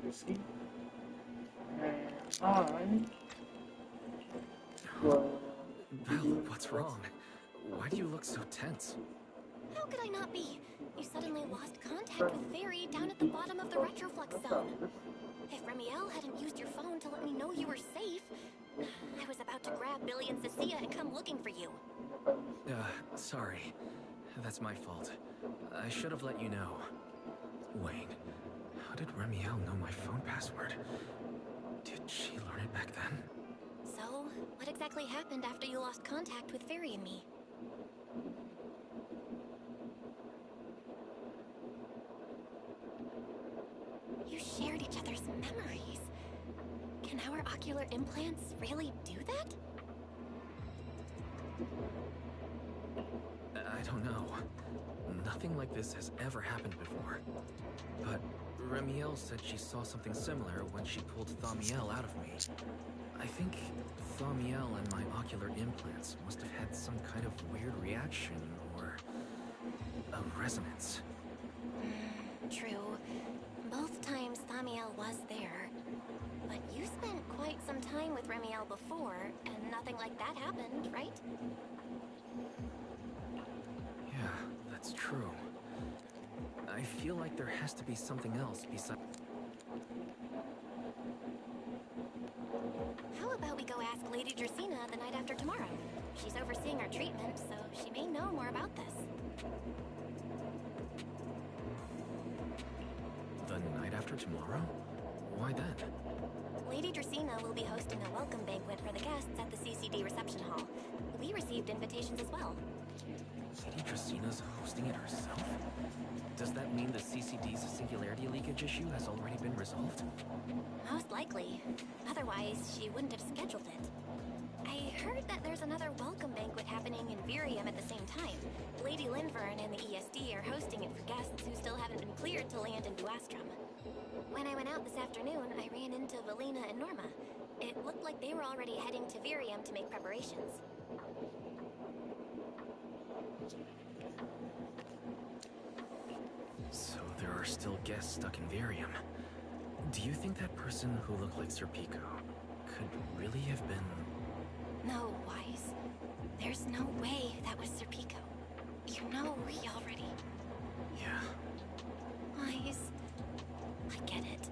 you see. And I will Belle, do what's what's wrong? Why do you look so tense? How could I not be? You suddenly lost contact with Fairy down at the bottom of the retroflux zone. If Remiel hadn't used your phone to let me know you were safe, I was about to grab Billy and Cecilia and come looking for you. Sorry. That's my fault. I should have let you know. Wait, how did Remiel know my phone password? Did she learn it back then? So, what exactly happened after you lost contact with Fairy and me? You shared each other's memories. Can our ocular implants really do that? I don't know. Nothing like this has ever happened before. But Remiel said she saw something similar when she pulled Thamiel out of me. I think Thamiel and my ocular implants must have had some kind of weird reaction or a resonance. True. Both times Thamiel was there. But you spent quite some time with Remiel before, and nothing like that happened, right? Yeah, that's true. I feel like there has to be something else besides... How about we go ask Lady Dracaena the night after tomorrow? She's overseeing our treatment, so she may know more about this. The night after tomorrow? Why then? Lady Dracaena will be hosting a welcome banquet for the guests at the CCD reception hall. We received invitations as well. Lady Dracena's hosting it herself? Does that mean the CCD's singularity leakage issue has already been resolved? Most likely. Otherwise, she wouldn't have scheduled it. I heard that there's another welcome banquet happening in Virium at the same time. Lady Linfern and the ESD are hosting it for guests who still haven't been cleared to land in Duastrum. When I went out this afternoon, I ran into Valina and Norma. It looked like they were already heading to Virium to make preparations. So there are still guests stuck in Virium. Do you think that person who looked like Sir Pico could really have been... No, Wise. There's no way that was Sir Pico. You know he already... Yeah. Wise, I get it.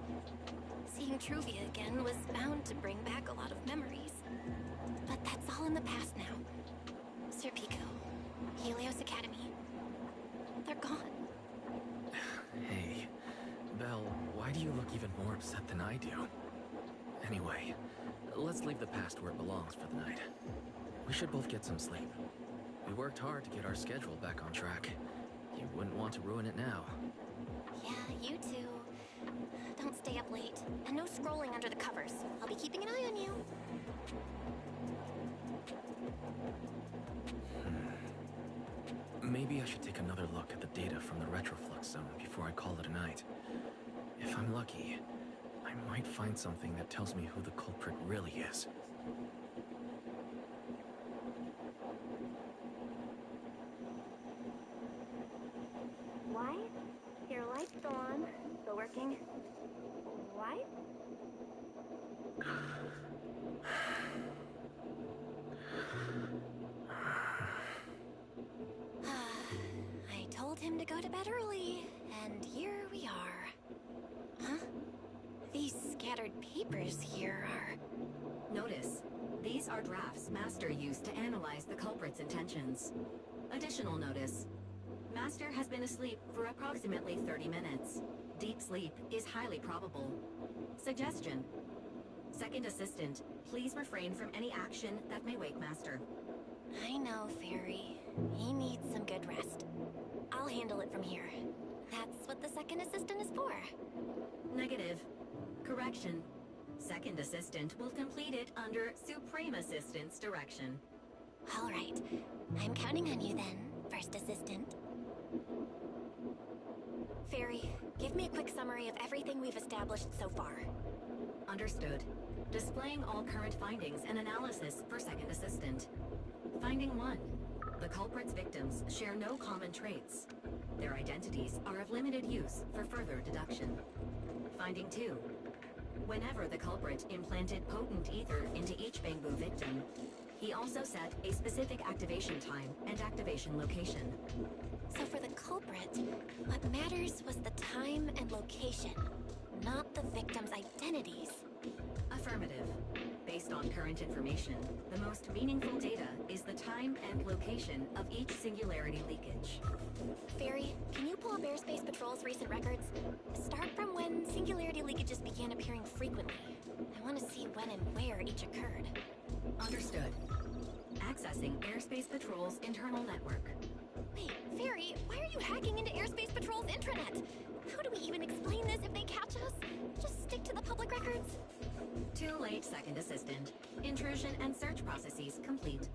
Seeing Truvia again was bound to bring back a lot of memories. But that's all in the past now. Sir Pico, Helios Academy, they're gone. Hey, Belle, why do you look even more upset than I do? Anyway, let's leave the past where it belongs for the night. We should both get some sleep. We worked hard to get our schedule back on track. You wouldn't want to ruin it now. Yeah, you too. Don't stay up late. And no scrolling under the covers. I'll be keeping an eye on you. Maybe I should take another look at the data from the retroflux zone before I call it a night. If I'm lucky, I might find something that tells me who the culprit really is. Why? Your light's still on. Still working. Why? I told him to go to bed early, and here we are. Huh? These scattered papers here are... Notice, these are drafts Master used to analyze the culprit's intentions. Additional notice, Master has been asleep for approximately 30 minutes. Deep sleep is highly probable. Suggestion. Second Assistant, please refrain from any action that may wake Master. I know, Fairy. He needs some good rest. I'll handle it from here. That's what the second assistant is for. Negative. Correction. Second Assistant will complete it under Supreme Assistant's direction. All right. I'm counting on you then, first assistant. Fairy, give me a quick summary of everything we've established so far. Understood. Displaying all current findings and analysis for Second Assistant. Finding 1. The culprit's victims share no common traits. Their identities are of limited use for further deduction. Finding 2. Whenever the culprit implanted potent ether into each Bangbu victim, he also set a specific activation time and activation location. So for the culprit, what matters was the time and location, not the victim's identities. Affirmative. Based on current information, the most meaningful data is the time and location of each singularity leakage. Fairy, can you pull up Airspace Patrol's recent records? Start from when singularity leakages began appearing frequently. I want to see when and where each occurred. Understood. Accessing Airspace Patrol's internal network. Wait, Fairy, why are you hacking into Airspace Patrol's intranet? How do we even explain this if they catch us? Just stick to the public records? Too late, Second Assistant. Intrusion and search processes complete.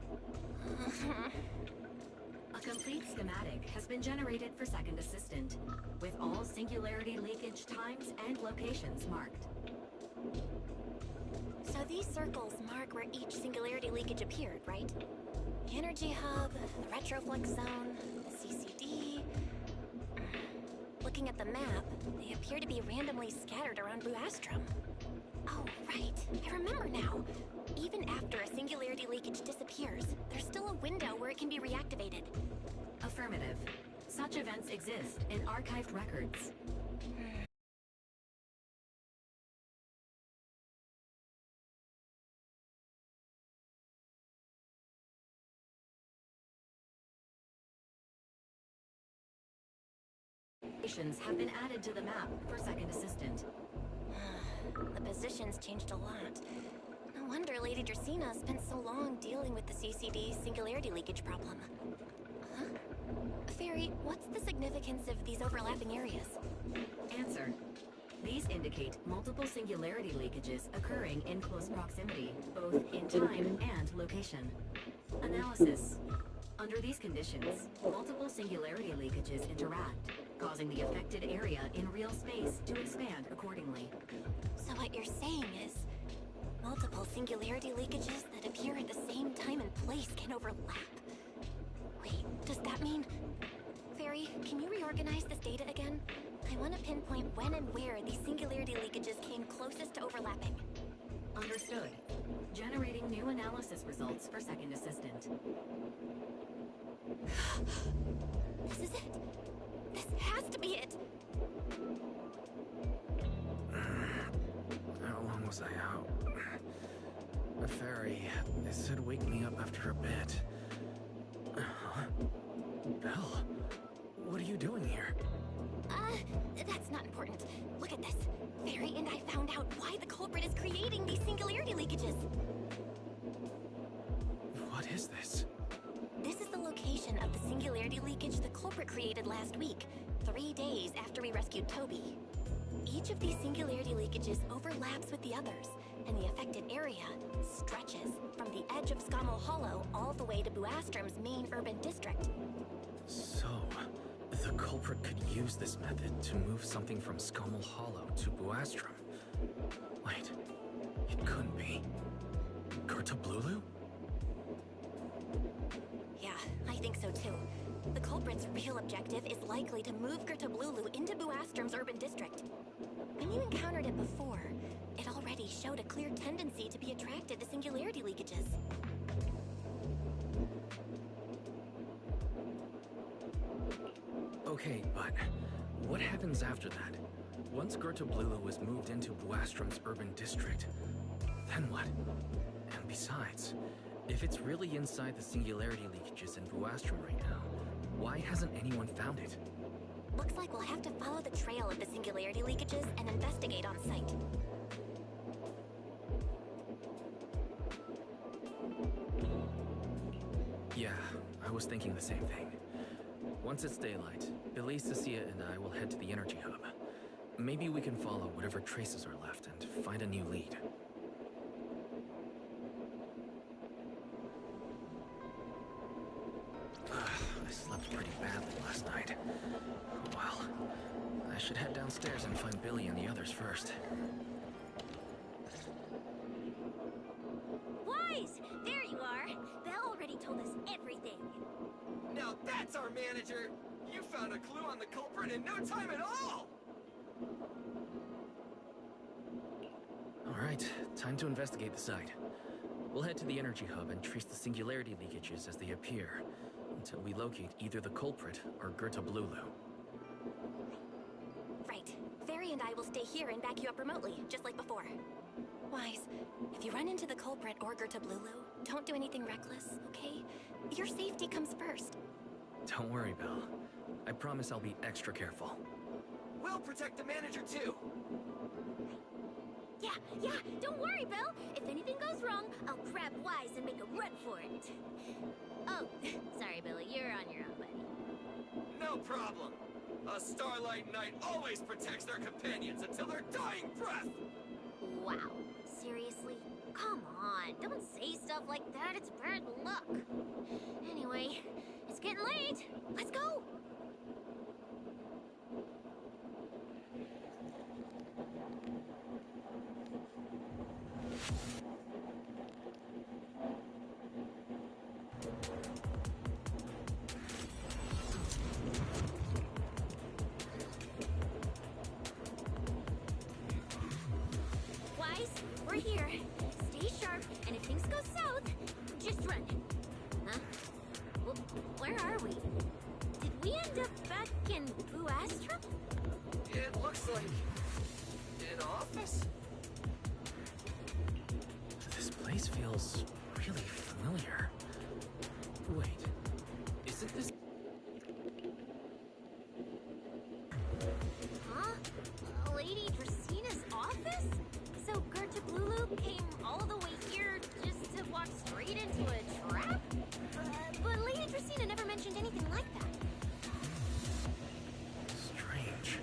A complete schematic has been generated for Second Assistant, with all singularity leakage times and locations marked. So these circles mark where each singularity leakage appeared, right? The energy hub, the retroflex zone, the CCD. Looking at the map, they appear to be randomly scattered around Buastrom. Oh, right. I remember now. Even after a singularity leakage disappears, there's still a window where it can be reactivated. Affirmative. Such events exist in archived records. Locations have been added to the map for Second Assistant. The positions changed a lot. No wonder Lady Dracaena spent so long dealing with the CCD singularity leakage problem. Huh? Fairy, what's the significance of these overlapping areas? Answer. These indicate multiple singularity leakages occurring in close proximity, both in time and location. Analysis. Under these conditions, multiple singularity leakages interact, causing the affected area in real space to expand accordingly. So what you're saying is, multiple singularity leakages that appear at the same time and place can overlap. Wait, does that mean... Fairy, can you reorganize this data again? I want to pinpoint when and where these singularity leakages came closest to overlapping. Understood. Generating new analysis results for Second Assistant. This is it. This has to be it. How long was I out? The fairy, they said wake me up after a bit. Huh? Belle, what are you doing here? That's not important. Look at this. Fairy and I found out why the culprit is creating these singularity leakages. What is this? This is the location of the singularity leakage the culprit created last week, 3 days after we rescued Toby. Each of these singularity leakages overlaps with the others, and the affected area stretches from the edge of Scommel Hollow all the way to Buastrom's main urban district. So, the culprit could use this method to move something from Scommel Hollow to Buastrom. Wait, it couldn't be. Gertablulu? Yeah, I think so too. The culprit's real objective is likely to move Gertablulu into Buastrom's urban district. When you encountered it before, it already showed a clear tendency to be attracted to singularity leakages. Okay, but what happens after that? Once Gertablulu is moved into Buastrom's urban district, then what? And besides, if it's really inside the singularity leakages in Buastrom right now, why hasn't anyone found it? Looks like we'll have to follow the trail of the singularity leakages and investigate on site. Yeah, I was thinking the same thing. Once it's daylight, Billy, Cecilia, and I will head to the energy hub. Maybe we can follow whatever traces are left and find a new lead. I slept pretty badly last night. Well, I should head downstairs and find Billy and the others first. Wise! There you are! Belle already told us everything. Now that's our manager! You found a clue on the culprit in no time at all! Alright, time to investigate the site. We'll head to the energy hub and trace the singularity leakages as they appear, until we locate either the culprit or Gerta Blulu. Right. Fairy and I will stay here and back you up remotely, just like before. Wise, if you run into the culprit or Gerta Blulu, don't do anything reckless, okay? Your safety comes first. Don't worry, Belle. I promise I'll be extra careful. We'll protect the manager too! Yeah, don't worry, Bill. If anything goes wrong, I'll grab Wise and make a run for it. Oh, sorry, Billy, you're on your own, buddy. No problem! A Starlight Knight always protects their companions until their dying breath! Wow, seriously? Come on, don't say stuff like that, it's bad luck. Anyway, it's getting late. Let's go! Wise, we're here. Stay sharp, and if things go south, just run. Huh? Where are we? Did we end up back in Buastrum? It looks like... an office? This place feels really familiar. Wait, isn't this... Huh? Lady Dracina's office? So Gerta Blulu came all the way here just to walk straight into a trap? But Lady Dracina never mentioned anything like that. Strange.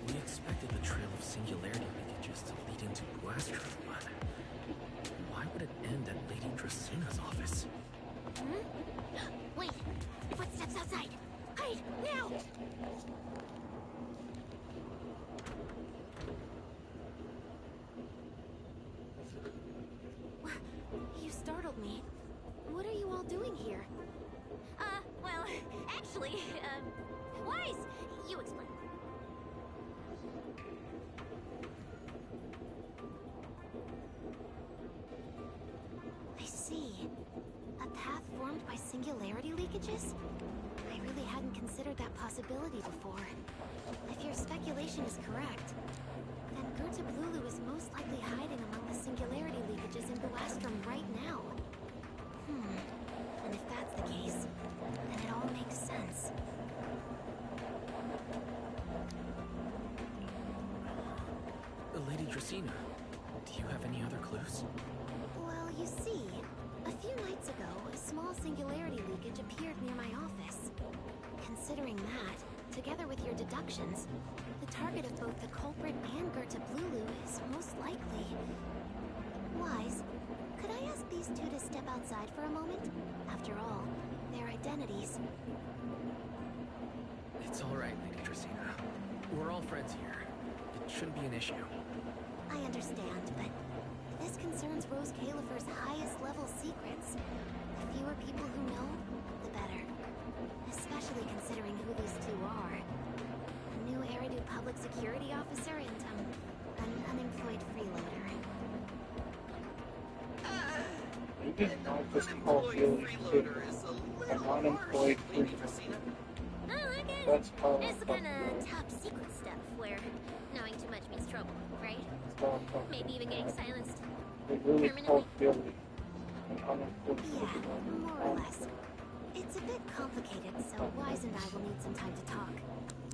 We expected the trail of singularity leakages to lead into Buastrum, but... why would it end at Lady Dracina's office? Wait! Footsteps outside! Hide! Now! You startled me. What are you all doing here? Well, actually, Wise! You explain. I see. A path formed by singularity leakages? I really hadn't considered that possibility before. If your speculation is correct, then Gerta Blulu is most likely hiding among the singularity leakages in Buastrum right now. And if that's the case, then it all makes sense. Lady Dracina, do you have any other clues? Well, you see, a few nights ago, a small singularity leakage appeared near my office. Considering that, together with your deductions, the target of both the culprit and Gerta Blulu is most likely... Wise, could I ask these two to step outside for a moment? After all, their identities... It's alright, Lady Dracina. We're all friends here. It shouldn't be an issue. I understand, but this concerns Rose Califer's highest level secrets. The fewer people who know, the better. Especially considering who these two are. A new Eridu public security officer and, an unemployed freeloader. Maybe An not just unemployed freeloader is a an little unemployed harsh, Lady freeloader. Dracina. I like it. That's how It's the kind of top secret stuff where knowing too much means trouble, right? Maybe even getting silenced. They really permanently? call Billy an unemployed Yeah, freeloader. more or less. It's a bit complicated, so Wise and I will need some time to talk.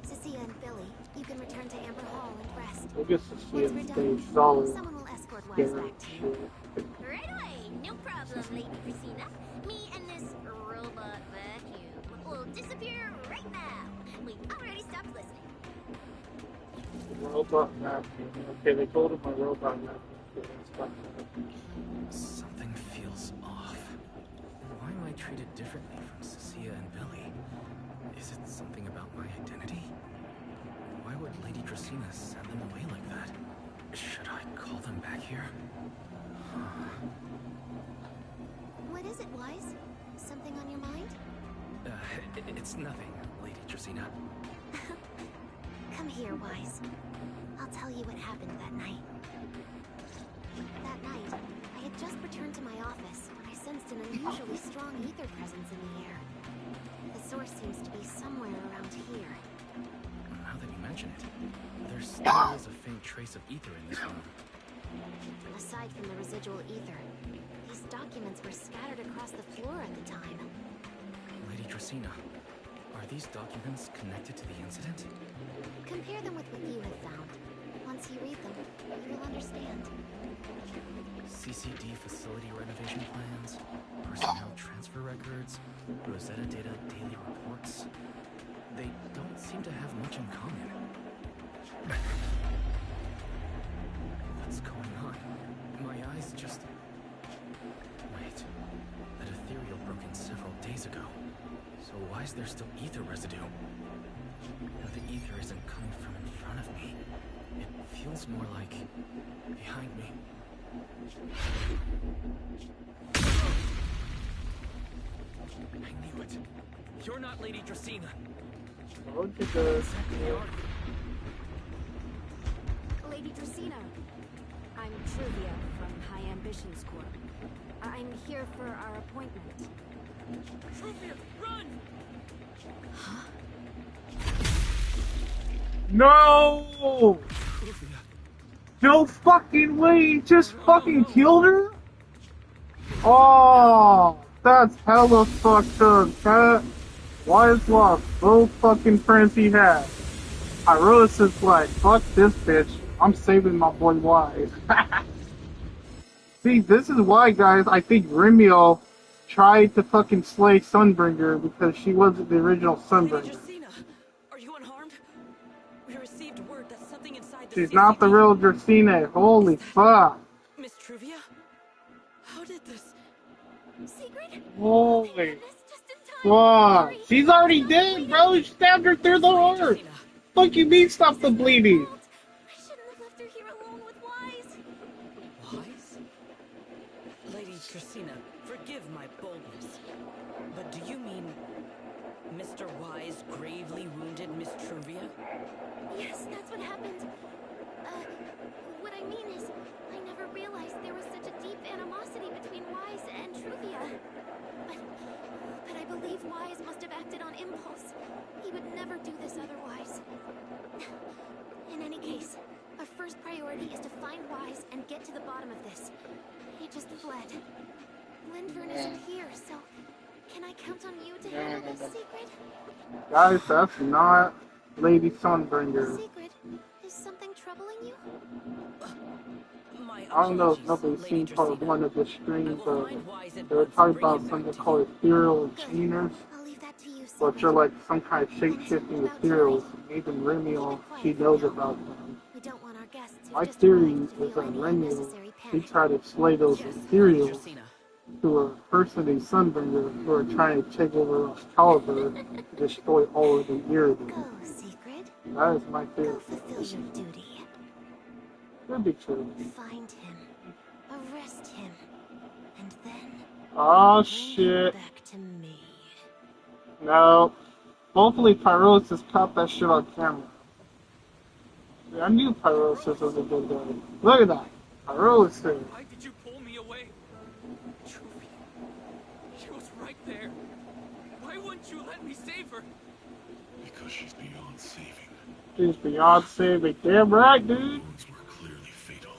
Cecilia and Billy, you can return to Amber Hall and rest. I guess to see Once we're if done, they solve someone will escort Wise their back to you. shit. Right away, no problem, Lady Christina. Me and this robot vacuum will disappear right now. We've already stopped listening. Robot vacuum. Okay, they told him a robot vacuum. So that's fine. Something feels off. Why am I treated differently from Cecilia and Billy? Is it something about my identity? Why would Lady Dracina send them away like that? Should I call them back here? What is it, Wise? Something on your mind? It's nothing, Lady Dracena. Come here, Wise. I'll tell you what happened that night. That night, I had just returned to my office when I sensed an unusually strong ether presence in the air. The source seems to be somewhere around here. Now that you mention it, there still is a faint trace of ether in this room. Aside from the residual ether, these documents were scattered across the floor at the time. Lady Dracena, are these documents connected to the incident? Compare them with what you have found. Once you read them, you will understand. CCD facility renovation plans, personnel transfer records, Rosetta Data daily reports. They don't seem to have much in common. What's going on? My eyes just... Wait. That ethereal broke in several days ago. So why is there still ether residue? And the ether isn't coming from in front of me. It feels more like... behind me. I knew it. You're not Lady Dracena. Look at this. Exactly are you? Lady Dracena, I'm Truvia from High Ambitions Corp. I'm here for our appointment. Truvia, run! No! Truvia. No fucking way! He just fucking killed her? Oh, that's hella fucked up. That Wise lost both fucking friends he had. Irosis is like, fuck this bitch. I'm saving my boy Wise. See, this is why, guys, I think Remio tried to fucking slay Sunbringer because she wasn't the original Sunbringer. Dracena, are you unharmed? We received word that something inside the She's not the real Dracena. Holy fuck. Miss Truvia? How did this? Secret? Holy Just in time. fuck. Hurry. She's already dead, bro. You stabbed her through the heart. Fuck you mean stop the bleeding? I shouldn't have left her here alone with Wise. Wise? Lady Dracena, forgive my boldness. But do you mean Mr. Wise gravely wounded Miss Truvia? Yes, that's what happened. What I mean is, I never realized there was such a deep animosity between Wise and Truvia. But I believe Wise must have acted on impulse. He would never do this otherwise. In any case, our first priority is to find Wise and get to the bottom of this. He just fled. Lindvern isn't here, so can I count on you to handle this secret? Guys, that's not Lady Sunbringer. Secret? Is something troubling you? My I don't know if apologies, nobody's Lady seen part Dracena. one of the I stream, will but find Wise at they were once talking and bring about him something back to called you. ethereal Good. chainers, I'll leave that to you, which Secret. are like some kind of shape-shifting ethereals. Even Remio, she knows about them. We don't want our guests who've My just theory arrived to is feel that any Remio, unnecessary she panic. tried to slay those Yes, Lady ethereals Dracena. to a person in Sunbringer who are trying to take over Excalibur and destroy all of the Earth. Go, Secret. That is my theory. Go fulfill your duty. Could be true. Find him. Arrest him. And then Oh bring shit. him back to me. No. Hopefully Pyrosis caught that shit on camera. Yeah, I knew Pyrosis was a good guy. Look at that. Pyrosis. Why did you pull me away? Truvia. She was right there. Why wouldn't you let me save her? Because she's beyond saving. She's beyond saving. Damn right, dude. Wounds were clearly fatal.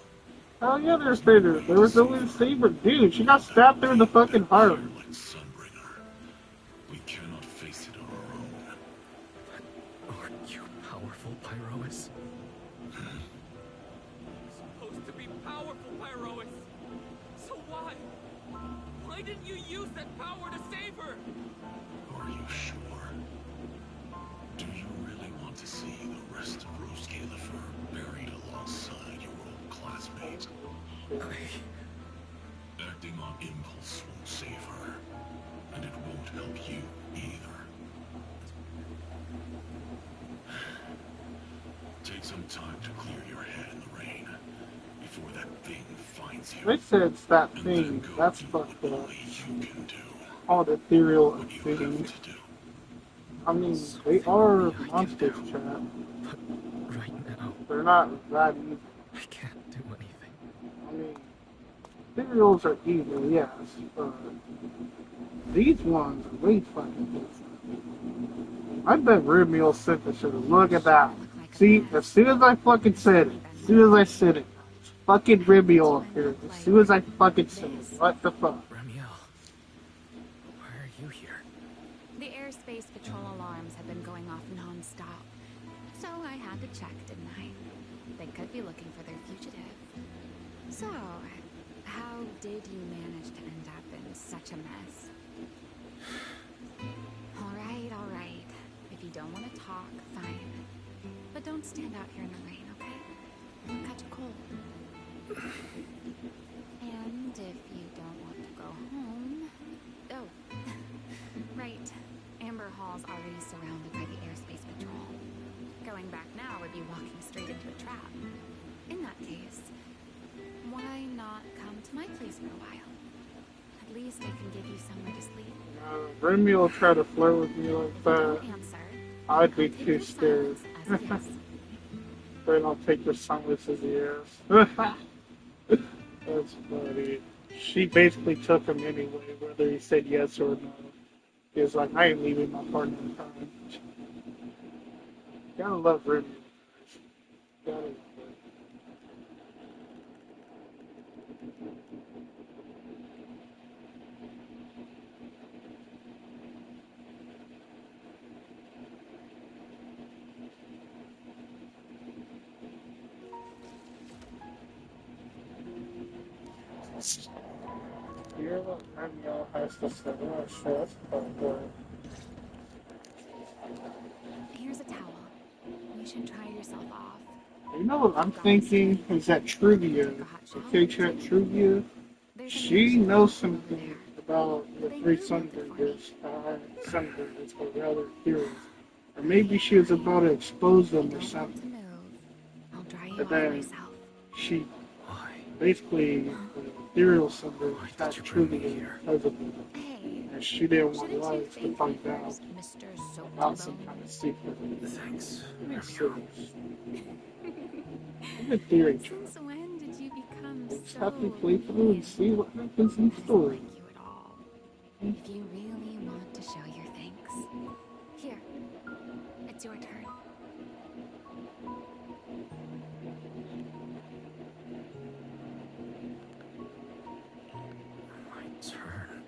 Hell yeah, they're fatal. There was no way to save her. Dude, she got stabbed through the fucking heart. Like Sunbringer. We cannot face it on our own. Aren't you powerful, Pyrois? Supposed to be powerful, Pyrois. So why? Why didn't you use that power to save her? Are you sure? Do you really want to see the rest of Rose Galifer buried alongside your old classmates? Acting on impulse won't save her, and it won't help you either. Take some time to clear your head in the rain before that thing finds you. They said it's that And thing. then go That's do fucked what up. only you can do. All the ethereal What you thing. have to do. I mean, they Something are only I can monsters, do. Chad. But right now, They're not that evil. I can't do anything. I mean, cereals are evil, yes, but these ones are way fucking different. I bet Rib Meal sent the shit. Look at that. Look like a See, as mess. soon as I fucking said it, as soon as I said it, fucking Rib Meal appeared. As soon as I fucking said it, what the fuck? Ramiel, why are you here? The airspace patrol alarms have been going off non-stop. So I had to check, didn't I? They could be looking for their fugitive. So, how did you manage to end up in such a mess? All right. If you don't want to talk, fine. But don't stand out here in the rain, okay? You'll catch a cold. And if you don't want to go home... Oh, right. Amber Hall's already surrounded by the airspace patrol. Going back now would be walking straight into a trap. In that case, why not come to my place for a while? At least I can give you somewhere to sleep. Remy will try to flirt with me like If you that. don't answer, I'd be I'll take too your scared. silence as a yes. Then I'll take your silence as a yes. That's funny. She basically took him anyway, whether he said yes or no. He was like, I ain't leaving my partner in time. Gotta love Remy. Gotta love her. Hear what Danielle has to say. Oh, shit, that's quite good. Here's a towel. You should dry yourself off. You know what I'm You've got this thinking ready. is that trivia. Take a hot shower. Okay, chat trivia. There's an She airship knows over something there. about the They three moved it for me. Sunburgers, or rather heroes. Or maybe she was about to expose If you them or don't want to something. move, I'll dry you But off then myself. she Why? basically, ethereal Sunburgers Why did had you bring me trivia here? because of it. Hey, And she didn't want shouldn't you lives to thank me find out first, Mr. about some kind Soapstone? of secret. Thanks, Makes Ramiel. sense. I'm a theory child. Since when did you become Just so have to play through and mean? see what happens in the That isn't story. like you at all. If you really want to show your thanks, here, it's your turn. My turn.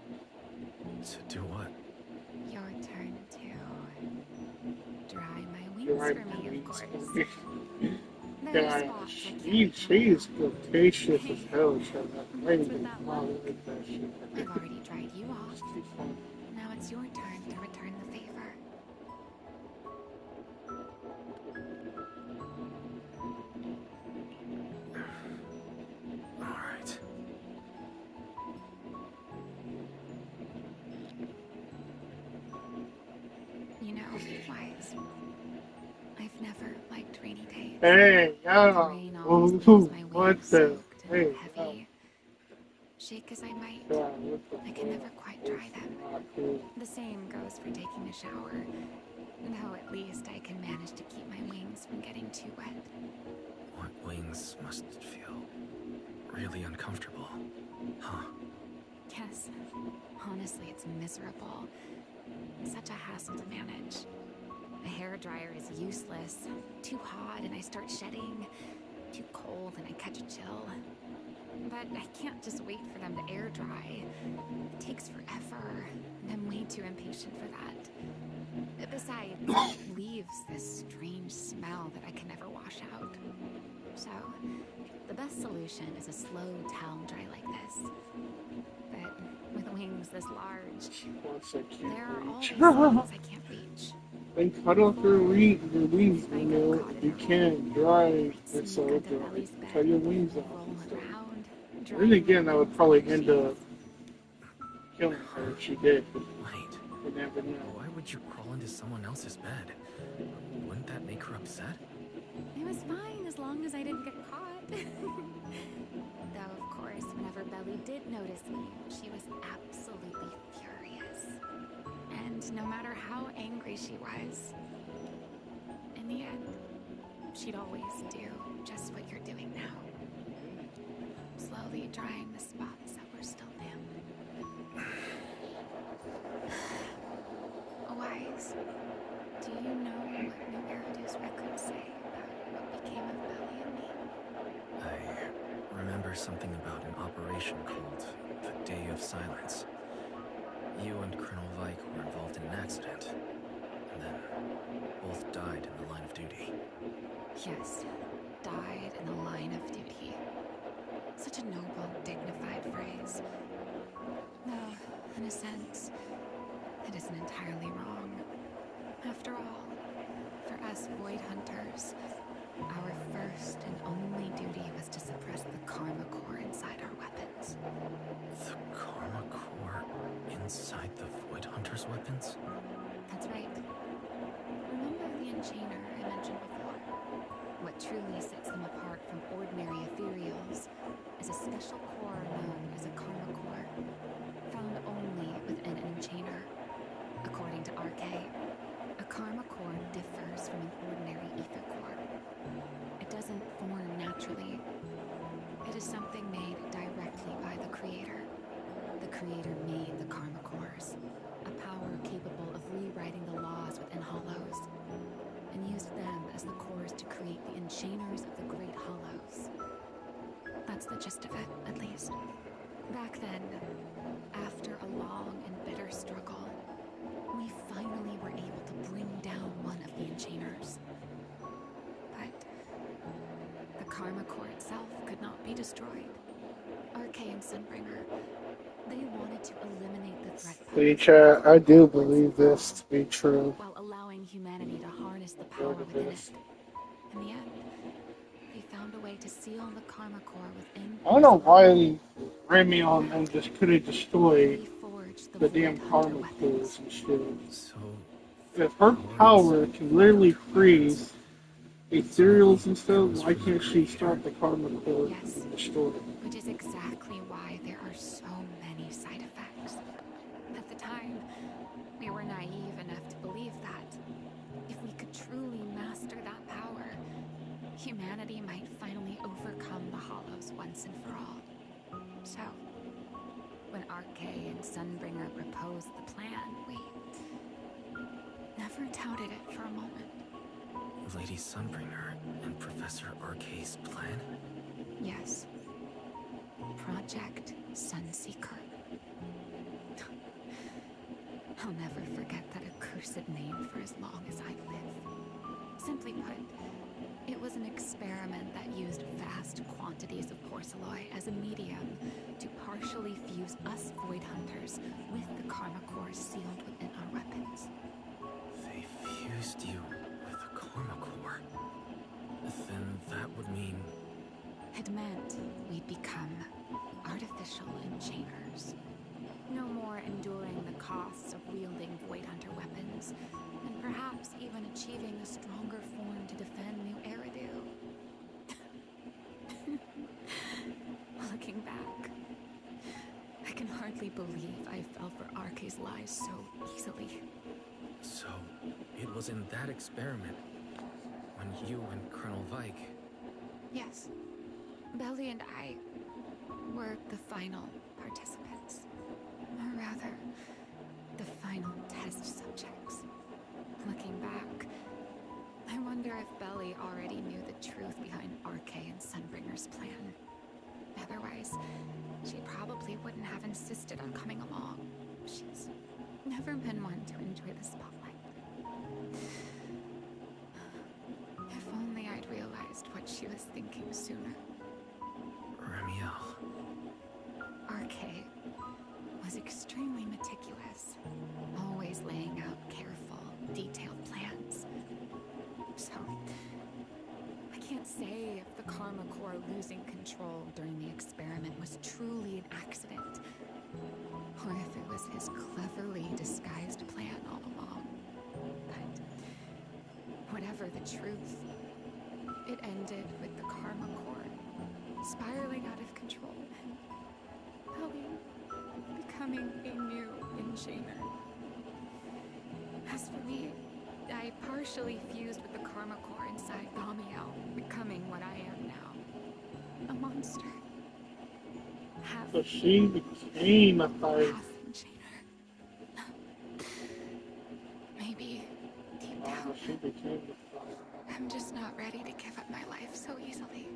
To do what? Your turn to dry my You're wings right, for me, of course. There are God, spots I she can't cover is up. flirtatious as hell, child. I What's even with that not look? like that shit. I've already dried you off. She's fun. Now it's your turn to return the favor. Alright. You know, Wise, I've never liked rainy days. Hey, The yo. rain always leaves my What wings the? soaked and Hey, yo. heavy. Shake as I might, God, what the I can fuck? never quite dry This them. is not cool. The same goes for taking a shower, though at least I can manage to keep my wings from getting too wet. What wings must feel really uncomfortable. Huh? Yes, honestly, it's miserable. Such a hassle to manage. The hairdryer is useless. Too hot and I start shedding. Too cold and I catch a chill. But I can't just wait for them to air dry. It takes forever, and I'm way too impatient for that. Besides, it leaves this strange smell that I can never wash out. So, the best solution is a slow towel dry like this. But with wings this large, Once I can't there are always reach. things I can't reach. Then cut off your wings, If I you got know. caught in You a hole, can't dry I'd and sneak so under dry. Belly's Cut your bed, wings off. roll around, dry Then again, my that would wings probably under end sheets. up killing her if she did. Wait. You never know. Why would you crawl into someone else's bed? Wouldn't that make her upset? It was fine as long as I didn't get caught. Though, of course, whenever Belly did notice me, she was absolutely furious. And And no matter how angry she was, in the end, she'd always do just what you're doing now. Slowly drying the spots that were still damp. Wise, do you know what New Eridu's records say about what became of Belly and me? I remember something about an operation called the Day of Silence. You and Colonel Vike were involved in an accident, and then both died in the line of duty. Yes, died in the line of duty. Such a noble, dignified phrase. Though, in a sense, it isn't entirely wrong. After all, for us Void Hunters, our first and only duty was to suppress the Karma Core inside our weapons. The Karma Core inside the Void Hunter's weapons? That's right. Remember the Enchainer I mentioned before? What truly sets them apart from ordinary ethereals is a special core known as a Karma Core, found only within an Enchainer. According to RK, a Karma Core differs from an ordinary ether core. It doesn't form naturally. It is something made directly by the Creator. The Creator made the Karma Cores, a power capable of rewriting the laws within Hollows, and used them as the cores to create the Enchainers of the Great Hollows. That's the gist of it, at least. Back then, after a long and bitter struggle, we finally were able to bring down one of the Enchainers. But the Karma Core itself could not be destroyed. RK and Sunbringer, they wanted to eliminate the threat. See, chat, I do believe this to be true. While allowing humanity to harness the power within it. In the end, they found a way to seal the Karma Core within. I don't know why Remy on them just couldn't destroy They forged the Void damn Hunter karma weapons. cores and shit. So, If her power can literally freeze ethereals and stuff, why can't she start the karma core Yes. and destroy it? Which is exactly why there are so many side effects. At the time, we were naive enough to believe that if we could truly master that power, humanity might finally overcome the Hollows once and for all. So, when RK and Sunbringer proposed the plan, we never doubted it for a moment. Lady Sunbringer and Professor RK's plan? Yes. Project Sunseeker. I'll never forget that accursed name for as long as I live. Simply put, it was an experiment that used vast quantities of porcelloi as a medium to partially fuse us Void Hunters with the Karma Core sealed within our weapons. They fused you with the Karma Core. Then that would mean... It meant we'd become artificial Enchainers. No more enduring the costs of wielding Void Hunter weapons, and perhaps even achieving a stronger form to defend New Eridu. Looking back, I can hardly believe I fell for RK's lies so easily. So, it was in that experiment when you and Colonel Vike... Yes. Belly and I were the final participants. Or rather, the final test subjects. Looking back, I wonder if Belly already knew the truth behind RK and Sunbringer's plan. Otherwise, she probably wouldn't have insisted on coming along. She's never been one to enjoy the spotlight. If only I'd realized what she was thinking sooner. Ramiel. RK was extremely meticulous, always laying out careful, detailed plans. So, I can't say if the Karma Core losing control during the experiment was truly an accident, or if it was his cleverly disguised plan all along. But, whatever the truth, it ended with the Karma Core spiraling out of control and Belly becoming a new Enchainer. As for me, I partially fused with the karma core inside Thamiel, becoming what I am now. A monster. Half So she became a fire. half enchainer. Maybe deep Wow, down, she became the fire. I'm just not ready to give up my life so easily.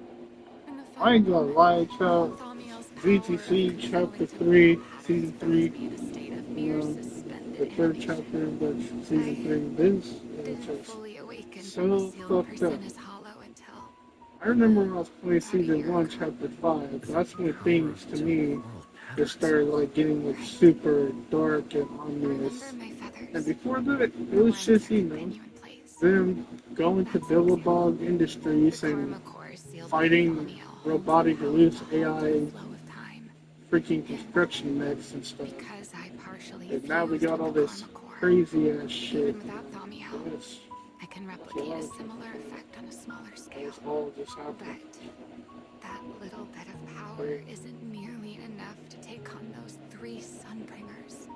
In the I ain't gonna final lie, moment, child. Thamiel's power of VTC controlling chapter temporal 3, patterns season froze 3. me in a state of You mere know, the suspended third chapter animation. of season I 3. This is didn't just fully awaken from the so sealed fucked up. persona's hollow until I remember when I was playing about a season year 1, ago. chapter 5. The That's when power things of to me temporal just patterns. started like getting like Right. super dark and Remember ominous. my And feathers? before that, it The was ones just, that you could know, pin you in place. them going to That's an example. Billabong Industries The and karma core sealed within fighting Thamiel holds the robotic power loose to halt AI the flow of time. freaking construction mechs and stuff. Because I partially And now we fused got with all the this karma core. crazy ass shit. Even without Thamiel, Yes, I can it's a replicate lot a of similar people. effect on a smaller scale. It's all just happening. But that little bit of power isn't nearly enough to take on those 3 Sunbringers.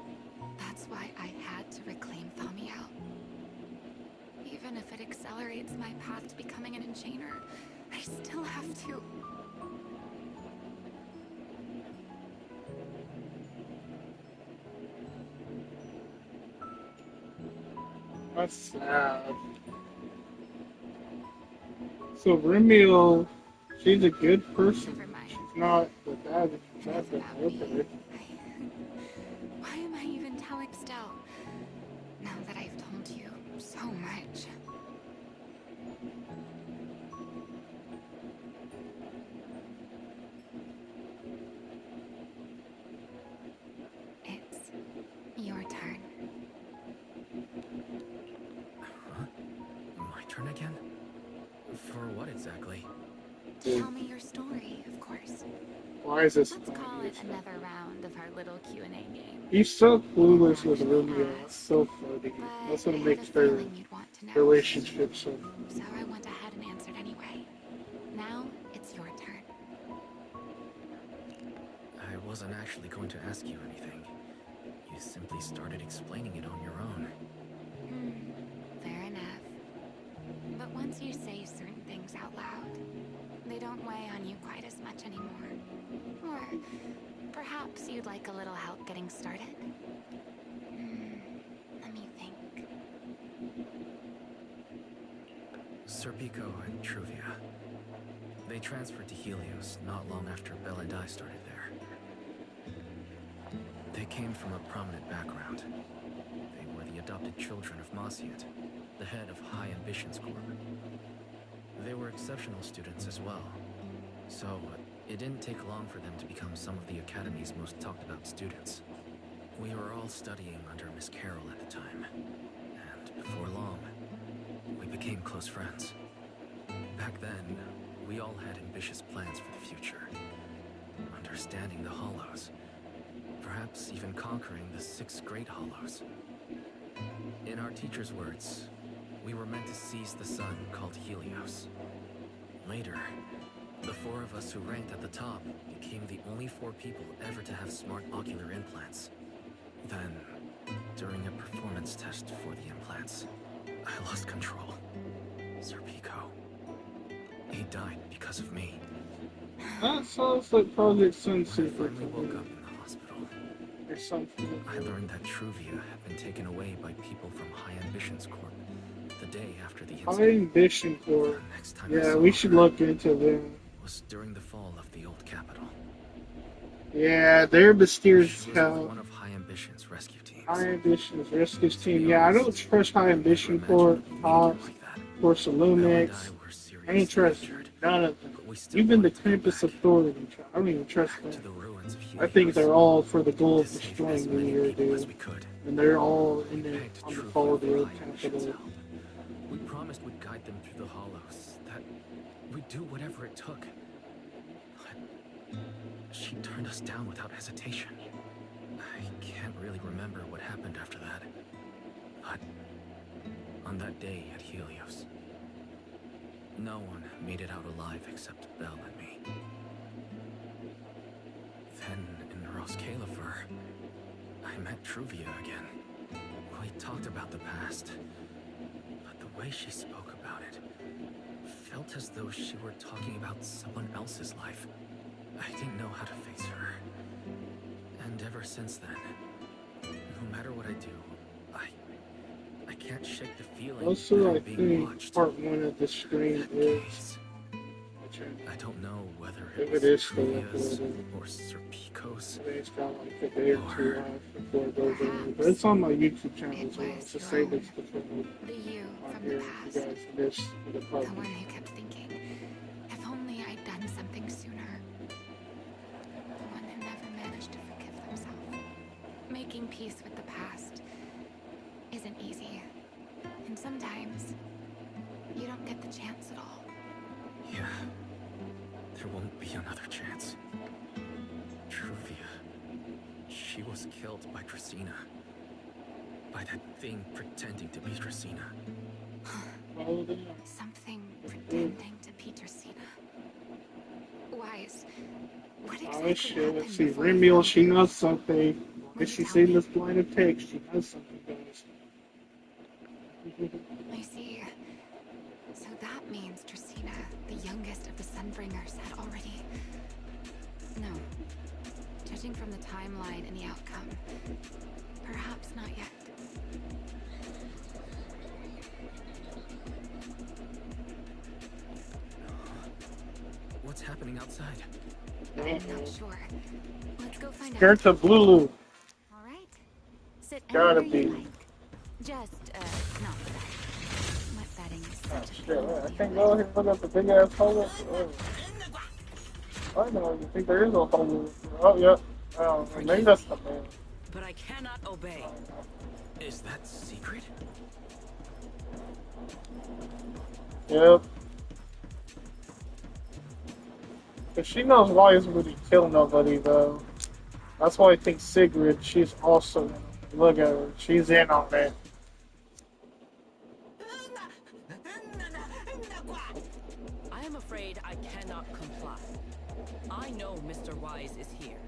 That's why I had to reclaim Thamiel. Even if it accelerates my path to becoming an enchainer, I still have to... That's sad. So Remio, she's a good person. Never mind. She's not the bad Enough type. about Okay. me. Why am I even telling Stell? Now that I've told you so much. It's your turn. Huh? My turn again? For what exactly? Tell me your story, of course. Why is this Let's funny? call it another round of our little Q&A game. He's so clueless with Actually Romeo. asked, So funny. but That's I what had makes a their feeling you'd want to know. relationship so funny. So I went ahead and answered anyway. Now it's your turn. I wasn't actually going to ask you anything. You simply started explaining it on your own. Fair enough. But once you say certain things out loud, they don't weigh on you quite as much anymore. Or perhaps you'd like a little help getting started? Let me think. Serpico and Truvia. They transferred to Helios not long after Belle and I started there. They came from a prominent background. They were the adopted children of Maciot, the head of High Ambitions Corp. They were exceptional students as well, so it didn't take long for them to become some of the Academy's most talked about students. We were all studying under Miss Carroll at the time, and before long, we became close friends. Back then, we all had ambitious plans for the future. Understanding the Hollows, perhaps even conquering the 6 Great Hollows. In our teacher's words, we were meant to seize the sun called Helios. Later, the 4 of us who ranked at the top became the only 4 people ever to have smart ocular implants. Then, during a performance test for the implants, I lost control. Serpico. He died because of me. That sounds like Project Sun When I Super finally to woke me. up in the hospital, Or something. I learned that Truvia had been taken away by people from High Ambitions Corp the day after the High incident. Ambition Corps. The next time I Yeah, saw we should her look into them. was during the fall of the old capital. Yeah, they're mysterious She as was with hell. one of High Ambition's rescue teams. High Ambition's Rescues To team. be Yeah, I don't honest, trust High I never Ambition imagined Corps, we'd meet again Tops, like that. Force Belle and I Lumex. were I ain't seriously trust injured, none of them. but we still Even the wanted to go Campus back. Authority. I don't even trust Back them. to the ruins of I think Helios. they're all for the goal To of save destroying as me many here, people as dude. we could. And they're all We in there begged on the Truvia fall of the for old High Ambition's capital. help. We promised we'd guide them through the hollows, that we'd do whatever it took. But she turned us down without hesitation. I can't really remember what happened after that. But on that day at Helios, no one made it out alive except Belle and me. Then in Roscalifer, I met Truvia again. we talked about the past, but the way she spoke about it felt as though she were talking about someone else's life. I didn't know how to face her. And ever since then, no matter what I do, I can't shake the feeling Also, that I I'm being think watched. part one of the stream That is. gaze. I don't know whether If it it was is still Trivia's uploaded. or Serpico's. I think it's got like a day or two left before it goes over. But Perhaps it's on my YouTube channel it as well. was It's the your same own. as the The you on from here. the You past. guys missed the The part. one who kept thinking, if only I'd done something sooner. The one who never managed to forgive themselves. Making peace with the past isn't easy. And sometimes you don't get the chance at all. Yeah, there won't be another chance. Truvia, she was killed by Tracina. By that thing pretending to be Tracina. Oh, damn. Something pretending to be Tracina. Wise. What Oh exactly shit, happened let's see. before you Remiel, found she me? knows something. Will If you she's tell seen me? this line of text, she knows something, guys. I see. So that means Tracina, the youngest of the Sunbringers, had already... No. Judging from the timeline and the outcome, perhaps not yet. What's happening outside? I'm not sure. Let's go find out. Scared to Blue. All right. Sit Gotta anywhere you be. like. Just, not wet. Wet bedding is Oh, such a shit, pain I to deal can't go here and look at the big ass hole. I know, you think there is a hole. Oh, yep. Oh, maybe that's the man. But I cannot obey. Is that secret? Yep. If she knows Wise wouldn't kill nobody, though. That's why I think Sigrid, she's also in. Look at her. She's in on that. I am afraid I cannot comply. I know Mr. Wise is here,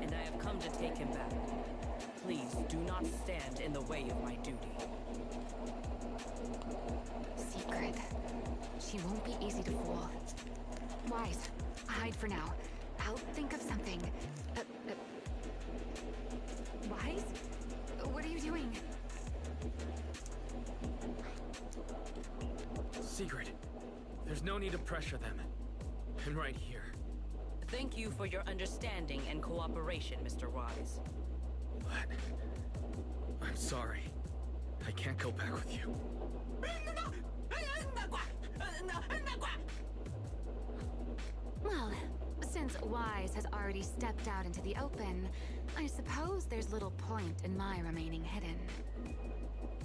and I have come to take him back. Please do not stand in the way of my duty. Secret. She won't be easy to fool. Wise, hide for now. I'll think of something. Wise? What are you doing? Secret. There's no need to pressure them. I'm right here. Thank you for your understanding and cooperation, Mr. Wise. But I'm sorry. I can't go back with you. Well, since Wise has already stepped out into the open, I suppose there's little point in my remaining hidden.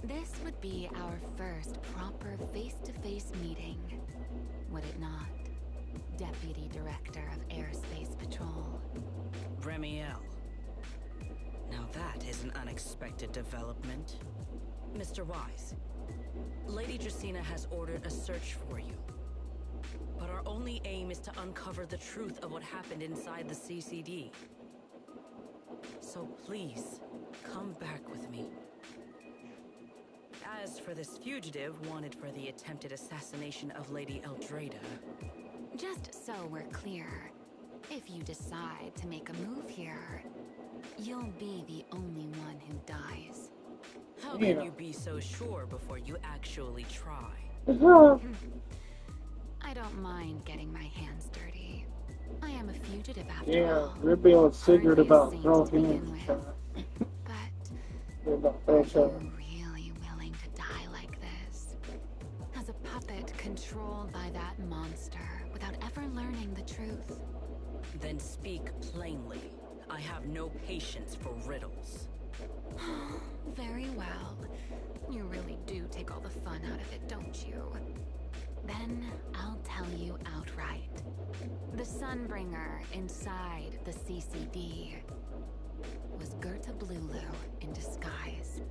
This would be our first proper face-to-face meeting, would it not? Deputy Director of Airspace Patrol. Remiel. Now that is an unexpected development. Mr. Wise, Lady Dracena has ordered a search for you. But our only aim is to uncover the truth of what happened inside the CCD. So please, come back with me. As for this fugitive wanted for the attempted assassination of Lady Eldrada... Just so we're clear, if you decide to make a move here, you'll be the only one who dies. How can you be so sure before you actually try? I don't mind getting my hands dirty. I am a fugitive after Yeah, all. Ribby was Sigrid Hardly a about saint throwing to begin him. with. But About are that shot. you really willing to die like this? As a puppet controlled by that monster without ever learning the truth? Then speak plainly. I have no patience for riddles. Very well. You really do take all the fun out of it, don't you? Then I'll tell you outright. The Sunbringer inside the CCD was Gerta Blulu in disguise.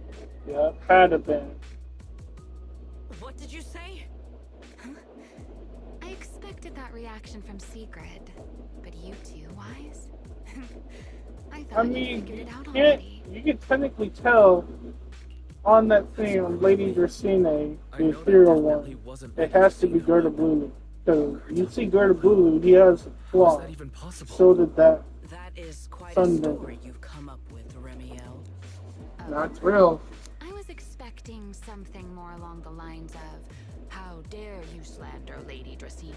Yeah, had to been. What did you say? Huh? I expected that reaction from Sigrid, but you too, Wise? I thought I you mean, figured it out you already. can technically tell on that thing on Lady Dracina, I the know that Ethereal definitely one, wasn't it Lady has to be Dracina. Gerda Blue. Because you see Gerda Blue, he has a How is flaw. that even possible? So did that That is quite a Sunburn. story you've come up with, Remiel. That's real. I was expecting something more along the lines of, "How dare you slander Lady Dracina?"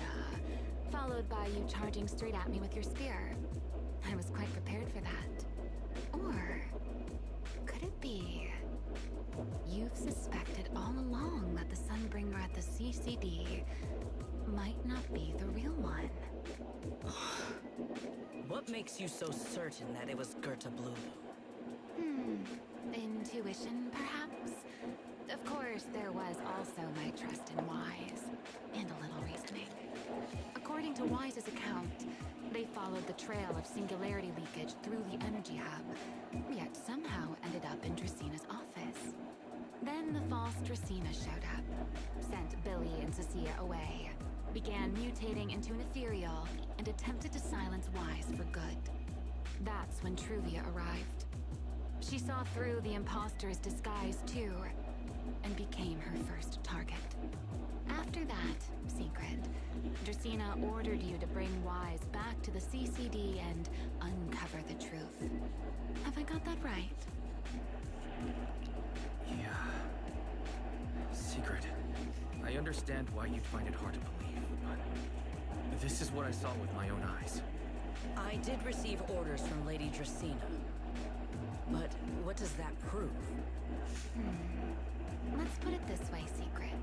followed by you charging straight at me with your spear. I was quite prepared for that. Or could it be you've suspected all along that the Sunbringer at the CCD might not be the real one? What makes you so certain that it was Gerta Blue? Intuition, perhaps? Of course, there was also my trust in Wise, and a little reasoning. According to Wise's account, they followed the trail of singularity leakage through the energy hub, yet somehow ended up in Dracina's office. Then the false Dracina showed up, sent Billy and Cecilia away, began mutating into an ethereal, and attempted to silence Wise for good. That's when Truvia arrived. She saw through the imposter's disguise too, and became her first target. After that, Secret, Dracina ordered you to bring Wise back to the CCD and uncover the truth. Have I got that right? Yeah. Secret. I understand why you'd find it hard to believe, but this is what I saw with my own eyes. I did receive orders from Lady Dracina. But what does that prove? Let's put it this way, Secret.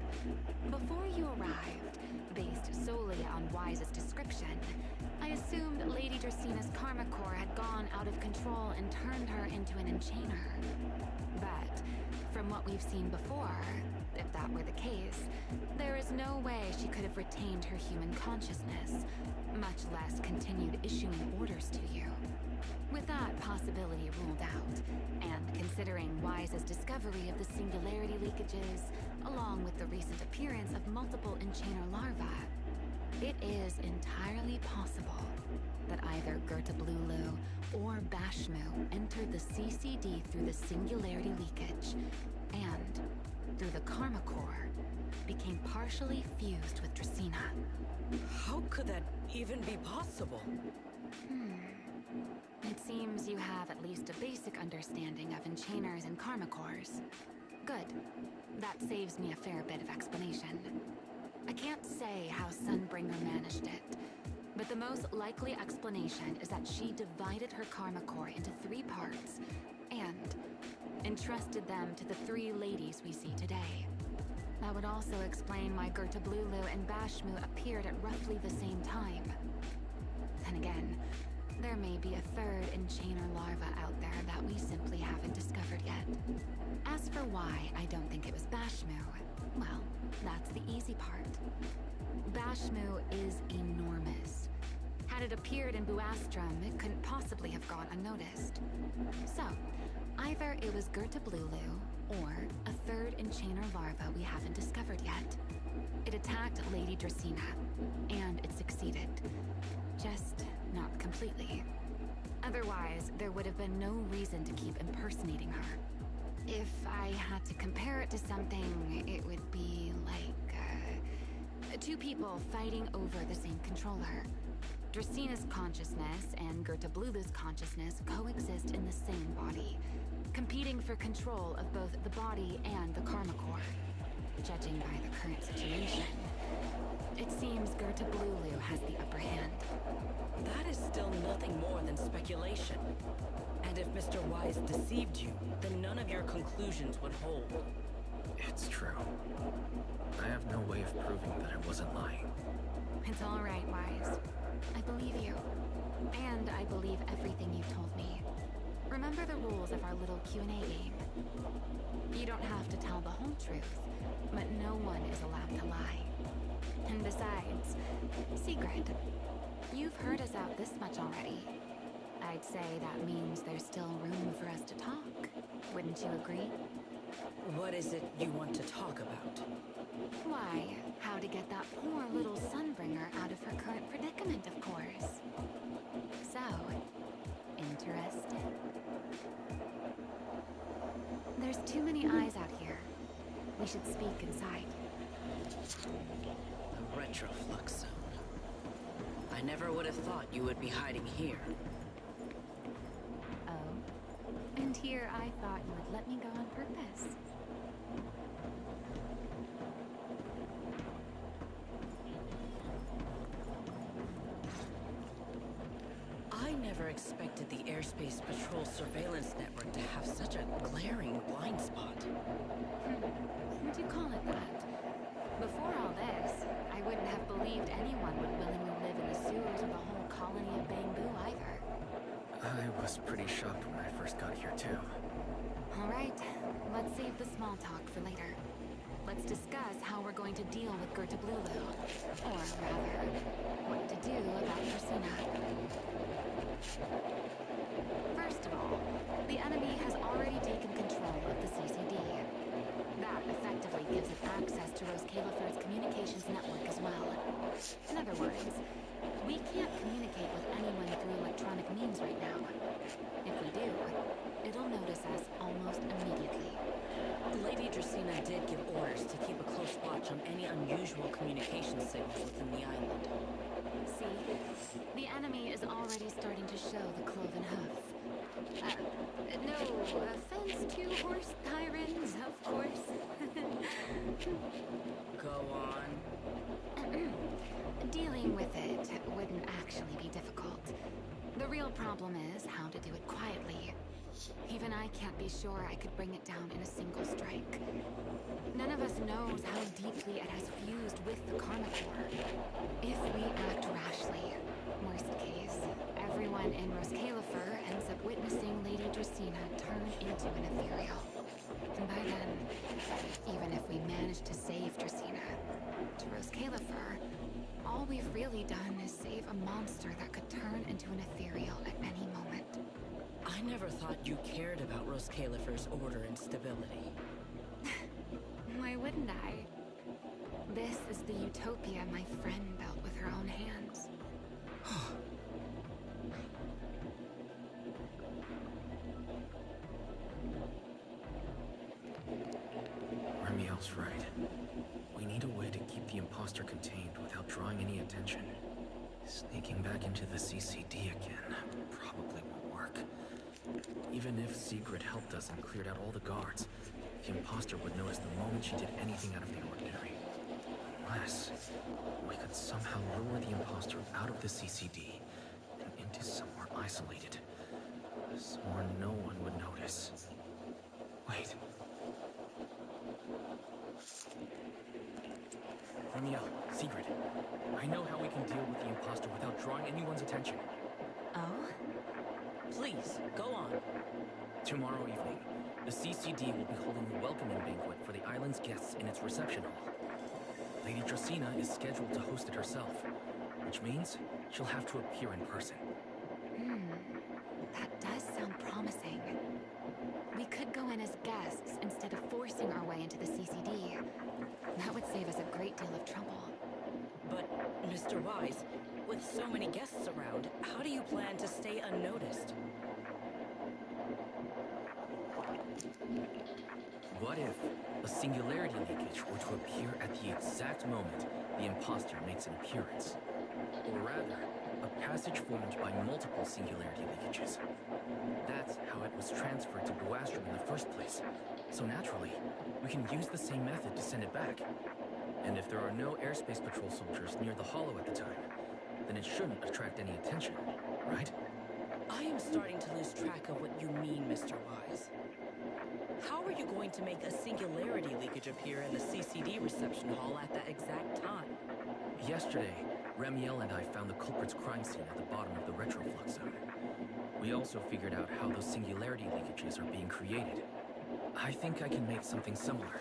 Before you arrived, based solely on Wise's description, I assumed Lady Dracina's karma core had gone out of control and turned her into an enchainer. But from what we've seen before, if that were the case, there is no way she could have retained her human consciousness, much less continued issuing orders to you. With that possibility ruled out, and considering Wise's discovery of the singularity leakages, along with the recent appearance of multiple enchainer larvae, it is entirely possible that either Gerta Blulu or Bashmu entered the CCD through the singularity leakage, and, through the karma core, became partially fused with Dracina. How could that even be possible? It seems you have at least a basic understanding of enchainers and karma cores. Good. That saves me a fair bit of explanation. I can't say how Sunbringer managed it, but the most likely explanation is that she divided her karma core into 3 parts and entrusted them to the 3 ladies we see today. That would also explain why Gerta Blulu and Bashmu appeared at roughly the same time. Then again, there may be a 3rd enchainer larva out there that we simply haven't discovered yet. As for why I don't think it was Bashmu, well, that's the easy part. Bashmu is enormous. Had it appeared in Buastrum, it couldn't possibly have gone unnoticed. So, either it was Gerta Blulu, or a 3rd enchainer larva we haven't discovered yet. It attacked Lady Dracina, and it succeeded. Just not completely. Otherwise, there would have been no reason to keep impersonating her. If I had to compare it to something, it would be like, 2 people fighting over the same controller. Dracina's consciousness and Gerta Blulu's consciousness coexist in the same body, competing for control of both the body and the karma core. Judging by the current situation, it seems Gerta Blulu has the upper hand. That is still nothing more than speculation. And if Mr. Wise deceived you, then none of your conclusions would hold. It's true. I have no way of proving that I wasn't lying. It's all right, Wise. I believe you. And I believe everything you've told me. Remember the rules of our little Q&A game. You don't have to tell the whole truth, but no one is allowed to lie. And besides, Secret, you've heard us out this much already. I'd say that means there's still room for us to talk. Wouldn't you agree? What is it you want to talk about? Why, how to get that poor little Sunbringer out of her current predicament, of course. So, interested? There's too many eyes out here. We should speak inside. The retroflux zone. I never would have thought you would be hiding here. Oh? And here I thought you would let me go on purpose. I never expected the Airspace Patrol surveillance network to have such a glaring blind spot. Would you call it that? Before all this, I wouldn't have believed anyone would willingly live in the sewers of the whole colony of Bamboo either. I was pretty shocked when I first got here, too. All right, let's save the small talk for later. Let's discuss how we're going to deal with Gerta Blulu. Or rather, what to do about Dracena. First of all, the enemy has already taken control of the CCD. That effectively gives it access to Rose Caliphur's communications network as well. In other words, we can't communicate with anyone through electronic means right now. If we do, it'll notice us almost immediately. Lady Dracena did give orders to keep a close watch on any unusual communication signals within the island. See? The enemy is already starting to show the cloven hoof. No offense to horse tyrants, of course. Go on. Dealing with it wouldn't actually be difficult. The real problem is how to do it quietly. Even I can't be sure I could bring it down in a single strike. None of us knows how deeply it has fused with the Karma Core. If we act rashly, worst case, everyone in Rose Caliphur ends up witnessing Lady Dracena turn into an ethereal. And by then, even if we manage to save Dracena, to Rose Caliphur, all we've really done is save a monster that could turn into an ethereal at any moment. I never thought you cared about Rose Caliphur's order and stability. Why wouldn't I? This is the utopia my friend built with her own hands. Remiel's right. We need a way to keep the imposter contained without drawing any attention. Sneaking back into the CCD again probably won't work. Even if Sigrid helped us and cleared out all the guards, the imposter would notice the moment she did anything out of the ordinary. Unless we could somehow lure the imposter out of the CCD and into somewhere isolated. Somewhere no one would notice. Wait. Remiel, Sigrid, I know how we can deal with the imposter without drawing anyone's attention. Oh? Please, go on. Tomorrow evening, the CCD will be holding a welcoming banquet for the island's guests in its reception hall. Lady Dracena is scheduled to host it herself, which means she'll have to appear in person. That does sound promising. We could go in as guests instead of forcing our way into the CCD. That would save us a great deal of trouble. But, Mr. Wise, with so many guests around, how do you plan to stay unnoticed? What if a singularity leakage were to appear at the exact moment the imposter makes an appearance? Or rather, a passage formed by multiple singularity leakages. That's how it was transferred to Boastrom in the first place. So naturally, we can use the same method to send it back. And if there are no airspace patrol soldiers near the hollow at the time, then it shouldn't attract any attention, right? I am starting to lose track of what you mean, Mr. Wise. How are you going to make a singularity leakage appear in the CCD reception hall at that exact time? Yesterday, Remiel and I found the culprit's crime scene at the bottom of the retroflux zone. We also figured out how those singularity leakages are being created. I think I can make something similar.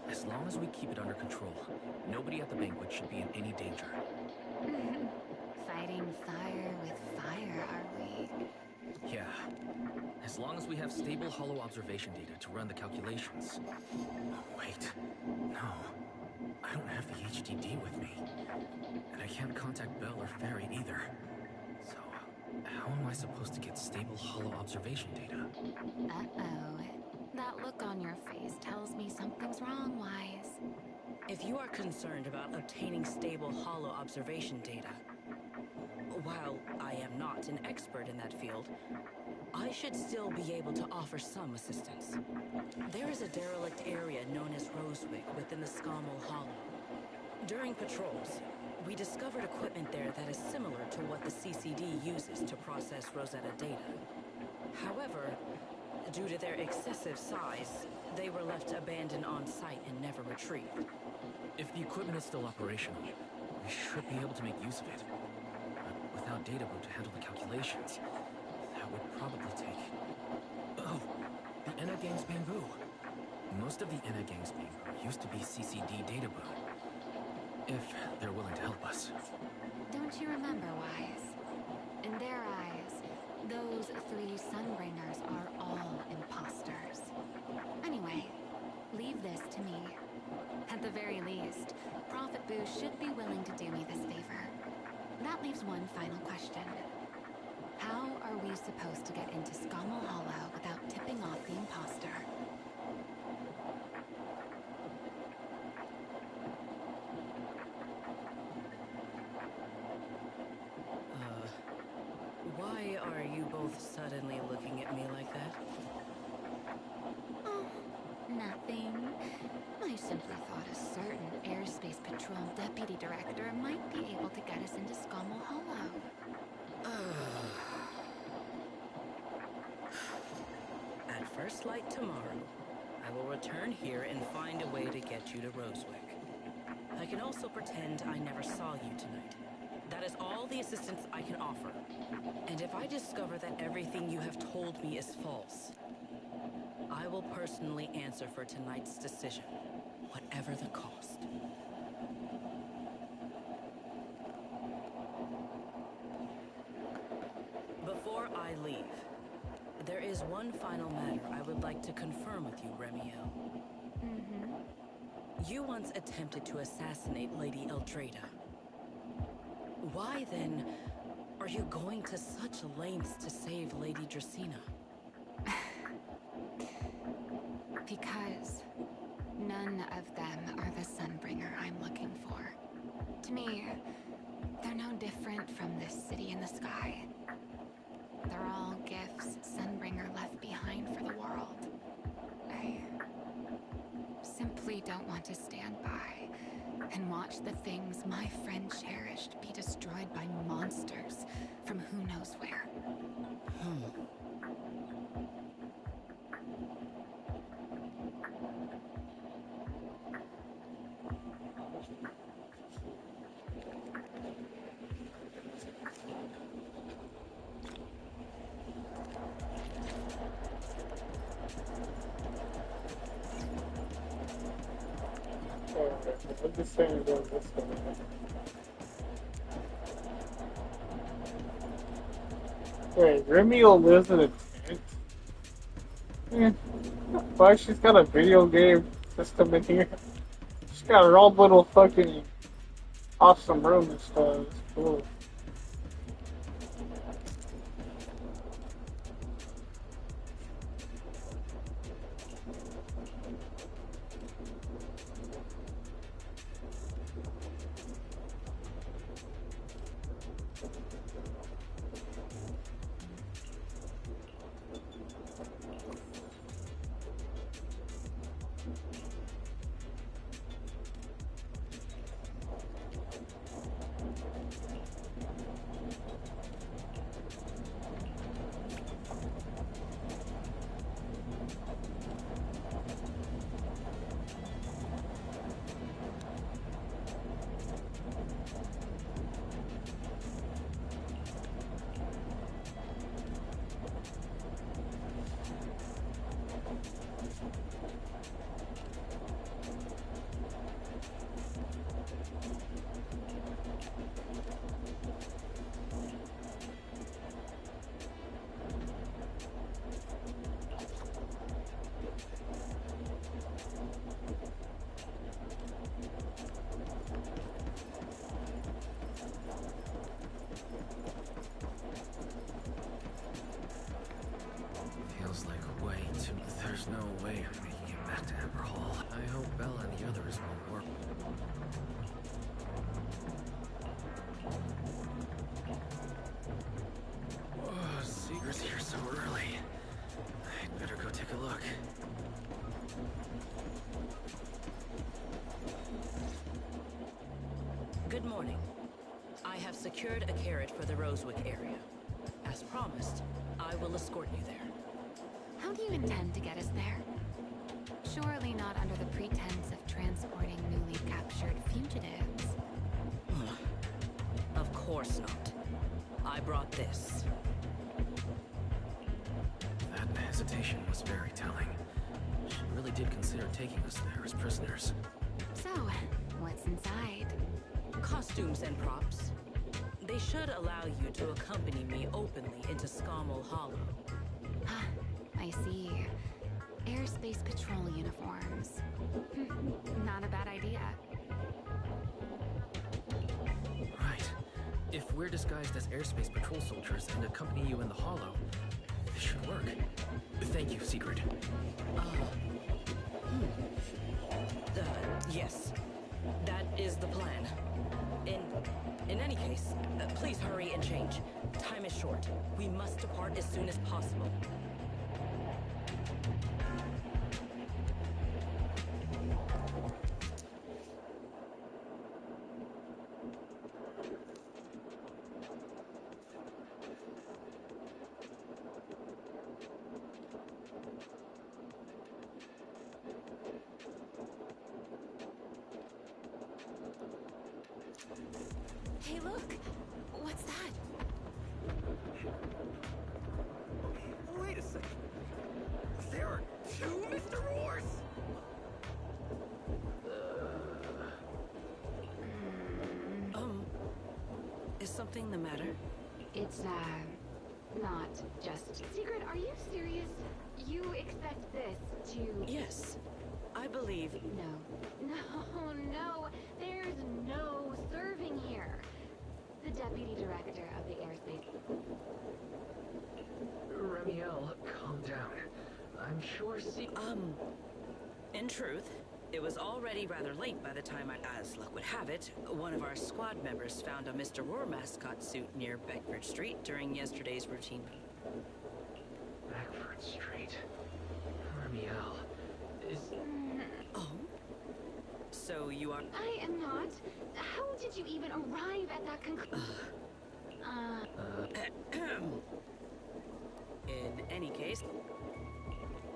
As long as we keep it under control, nobody at the banquet should be in any danger. Fighting fire with fire, are we? Yeah. As long as we have stable hollow observation data to run the calculations. Oh, wait. No. I don't have the HDD with me. And I can't contact Belle or Ferry either. So, how am I supposed to get stable hollow observation data? Uh-oh. That look on your face tells me something's wrong, Wise. If you are concerned about obtaining stable hollow observation data, while I am not an expert in that field, I should still be able to offer some assistance. There is a derelict area known as Rosewick within the Scommel Hollow. During patrols, we discovered equipment there that is similar to what the CCD uses to process Rosetta data. However, due to their excessive size, they were left abandoned on site and never retrieved. If the equipment is still operational, we should be able to make use of it. But without data boot to handle the calculations, that would probably take... Oh, the Enna Gang's bamboo. Most of the Enna Gang's bamboo used to be CCD data boot. If they're willing to help us. Don't you remember, Wise? In their eyes, those 3 Sunbringers are all imposters. Anyway, leave this to me. At the very least, Prophet Boo should be willing to do me this favor. That leaves one final question. How are we supposed to get into Scommel Hollow without tipping off the imposter? Why are you both suddenly looking at me like that? Oh, nothing. I simply thought a certain airspace patrol deputy director might be able to get us into Scommel Hollow. At first light tomorrow, I will return here and find a way to get you to Rosewick. I can also pretend I never saw you tonight. That is all the assistance I can offer. And if I discover that everything you have told me is false, I will personally answer for tonight's decision, whatever the cost. Before I leave, there is one final matter I would like to confirm with you, Remiel. You once attempted to assassinate Lady Eldrada. Why, then, are you going to such lengths to save Lady Dracena? Because none of them are the Sunbringer I'm looking for. To me, they're no different from this city in the sky. They're all gifts Sunbringer left behind for the world. I simply don't want to stand by and watch the things my friend cherished be destroyed by monsters from who knows where. I'm just saying about this one. Wait, Remiel lives in a tent? Why she's got a video game system in here? She's got her own little fucking awesome room and stuff. It's cool. secured a carriage for the Rosewick area. As promised, I will escort you there. How do you intend to get us there? Surely not under the pretense of transporting newly captured fugitives. Of course not. I brought this. That hesitation was very telling. She really did consider taking us there as prisoners. So, what's inside? Costumes and props. They should allow you to accompany me openly into Scommel Hollow. Ah, I see. Airspace patrol uniforms. Not a bad idea. Right. If we're disguised as airspace patrol soldiers and accompany you in the hollow, this should work. Thank you, Secret. Yes. That is the plan. In any case, please hurry and change. Time is short. We must depart as soon as possible. Hey, look! What's that? Wait a second. There are two Mr. Roars? Is something the matter? It's, not just... Secret, are you serious? You expect this to... Yes. I believe... No. There's no serving here. The deputy director of the airspace... Remiel, calm down. I'm sure In truth, it was already rather late by the time as luck would have it, one of our squad members found a Mr. Roar mascot suit near Beckford Street during yesterday's routine. Beckford Street. Remiel, is... Oh? So you are... I am not. How did you even arrive at that conclusion? In any case...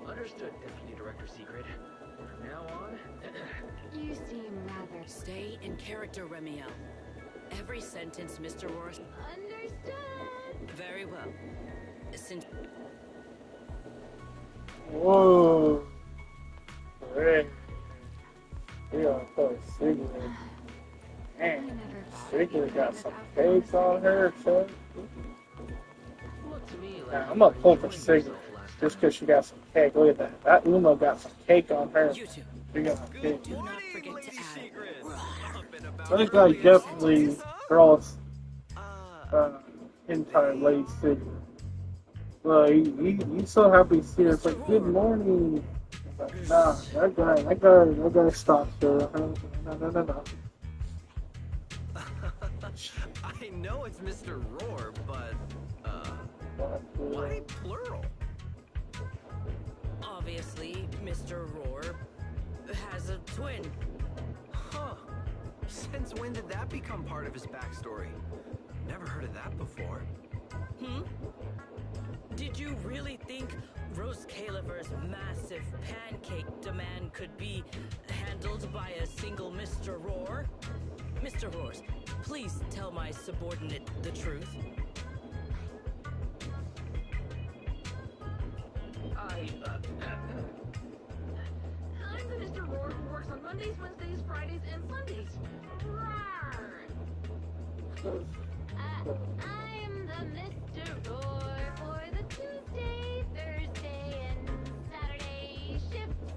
Understood, Deputy Director Secret. From now on... You seem rather... Stay in character, Remiel. Every sentence, Mr. Roar... Understood! Very well. Since... Whoa. Hey. We gotta play Secret. Man, Secret got some cakes on her, so. Nah, I'm gonna pull for Secret. Just because she got some cake. Look at that. That Uma got some cake on her. You two. She got cake. Do not forget to add... I think I definitely crossed entire late Secret. Well, he's so happy to see her. It's like, good morning. Like, nah, that guy stopped her. No. I know it's Mr. Roar, but, why plural? Obviously, Mr. Roar has a twin. Huh. Since when did that become part of his backstory? Never heard of that before. Did you really think Rose Caliver's massive pancake demand could be handled by a single Mr. Roar? Mr. Roars, please tell my subordinate the truth. I'm the Mr. Roar who works on Mondays, Wednesdays, Fridays, and Sundays. I'm the Mr. Roar for the Tuesday, Thursday, and Saturday shifts.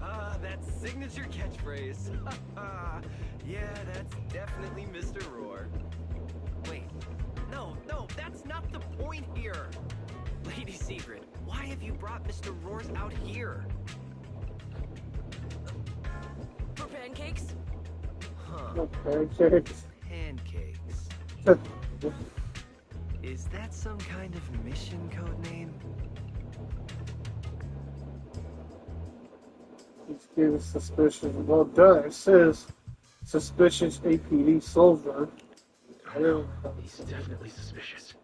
Rawr. That signature catchphrase. Yeah, that's definitely Mr. Roar. Wait, no, that's not the point here. Lady Secret, why have you brought Mr. Roars out here? For pancakes? Huh. Pancakes. Pancakes. Is that some kind of mission code name? He's getting suspicious. Well done. It says suspicious APD soldier. Oh no, he's definitely suspicious.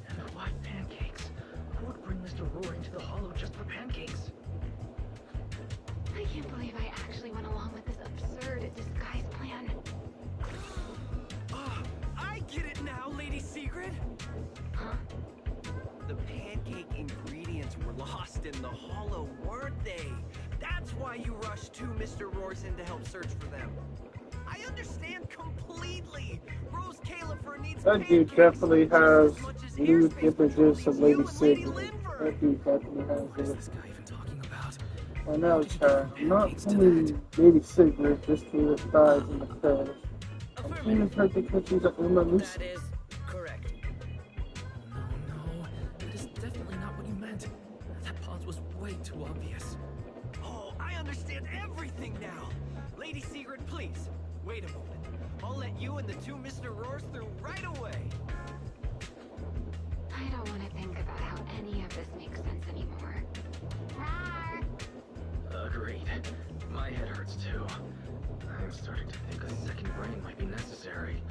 And why pancakes? Who would bring Mr. Roar into the hollow just for pancakes? I can't believe I actually went along with this absurd disguise plan. I get it now, Lady Secret. Huh? The pancake ingredients were lost in the hollow, weren't they? That's why you rushed two Mr. Roars in to help search for them. I understand completely. Rose Califer needs That dude pancakes definitely just has as much as nude airspace images patrol of needs Lady you and Lady Sigrid. Linver. That dude definitely What is has this it. guy even talking about? I know, Did you go Chad. from I'm not pancakes to only Lady Sigrid just to the thighs and the curves. I'm seeing her because she's a Uma Lucy. That is correct. No, no, that is definitely not what he meant. That pause was way too obvious. Oh, I understand everything now. Lady Sigrid, please, wait a moment. I'll let you and the two Mr. Roars through right away. I don't want to think about how any of this makes sense anymore. Rawr! Agreed. My head hurts too. I'm starting to think a second brain might be necessary.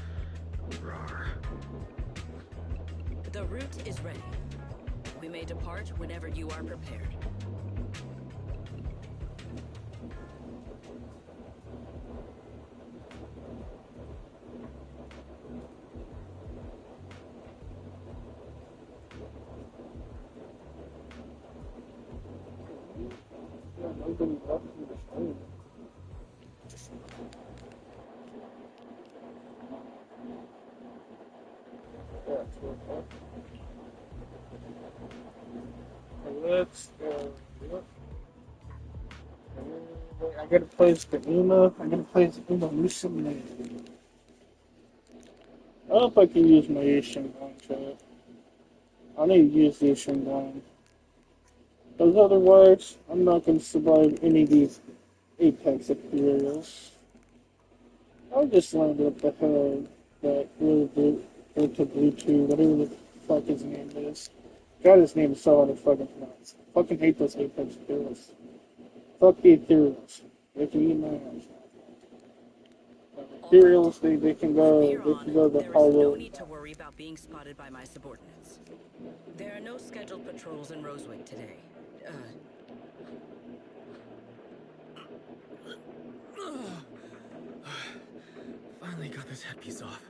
Rawr. The route is ready. We may depart whenever you are prepared. Yeah, nobody left me to stream. Yeah, it's worth it. Let's go. I gotta place the Uma. I gotta place the Uma Lucy. I don't know if I can use my Asian gun, chat. I need to use the Asian gun. Because otherwise, I'm not gonna survive any of these Apex Imperials. I'll just land up the head that really blue, or to Bluetooth, whatever the fuck his name is. God, his name is so hard to fucking pronounce. Fucking hate those Apex Imperials. Fuck the Imperials. They can eat my ass. Imperials, they can From go, here they on, can go the there is no hollow. need to worry about being spotted by my subordinates. There are no scheduled patrols in Rosewick today. Finally got this headpiece off.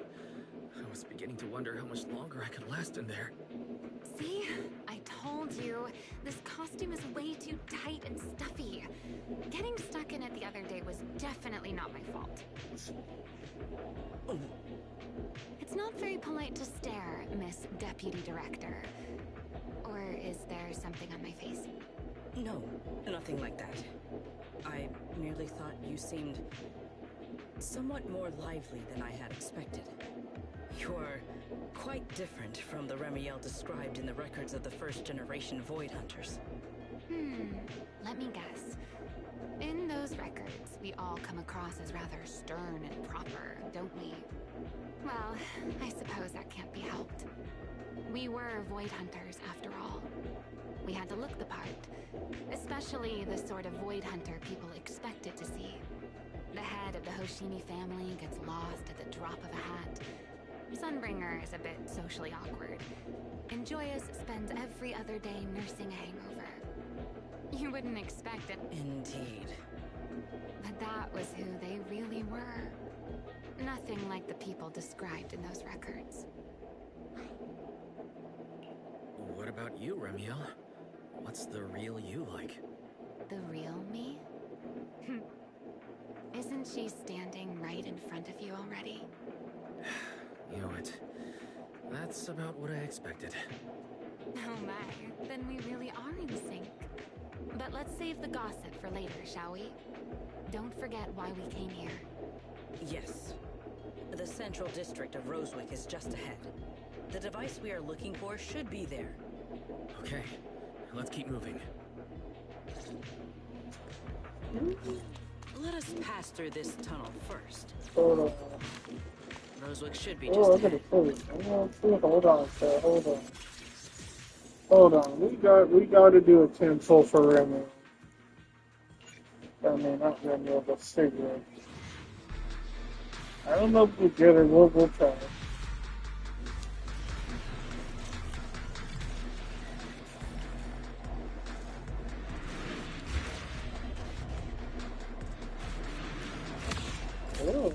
I was beginning to wonder how much longer I could last in there. See? I told you. This costume is way too tight and stuffy. Getting stuck in it the other day was definitely not my fault. It's not very polite to stare, Miss Deputy Director. Or is there something on my face? No, nothing like that. I merely thought you seemed somewhat more lively than I had expected. You're quite different from the Remiel described in the records of the first-generation Void Hunters. Let me guess. In those records, we all come across as rather stern and proper, don't we? Well, I suppose that can't be helped. We were Void Hunters, after all. We had to look the part, especially the sort of Void Hunter people expected to see. The head of the Hoshimi family gets lost at the drop of a hat. Sunbringer is a bit socially awkward. And Joyous spends every other day nursing a hangover. You wouldn't expect it. Indeed. But that was who they really were. Nothing like the people described in those records. What about you, Remiel? What's the real you like? The real me? Isn't she standing right in front of you already? You know it. That's about what I expected. Oh my, then we really are in sync. But let's save the gossip for later, shall we? Don't forget why we came here. Yes. The central district of Rosewick is just ahead. The device we are looking for should be there. Okay, let's keep moving. Let us pass through this tunnel first. Hold on. Rosewick should be Oh, just I ahead. gotta put. Hold on, sir. Hold on. Hold on. We gotta do a 10 pull for Remy. I mean, not Remy, but Sigrid. I don't know if we get it. We'll try. Oh.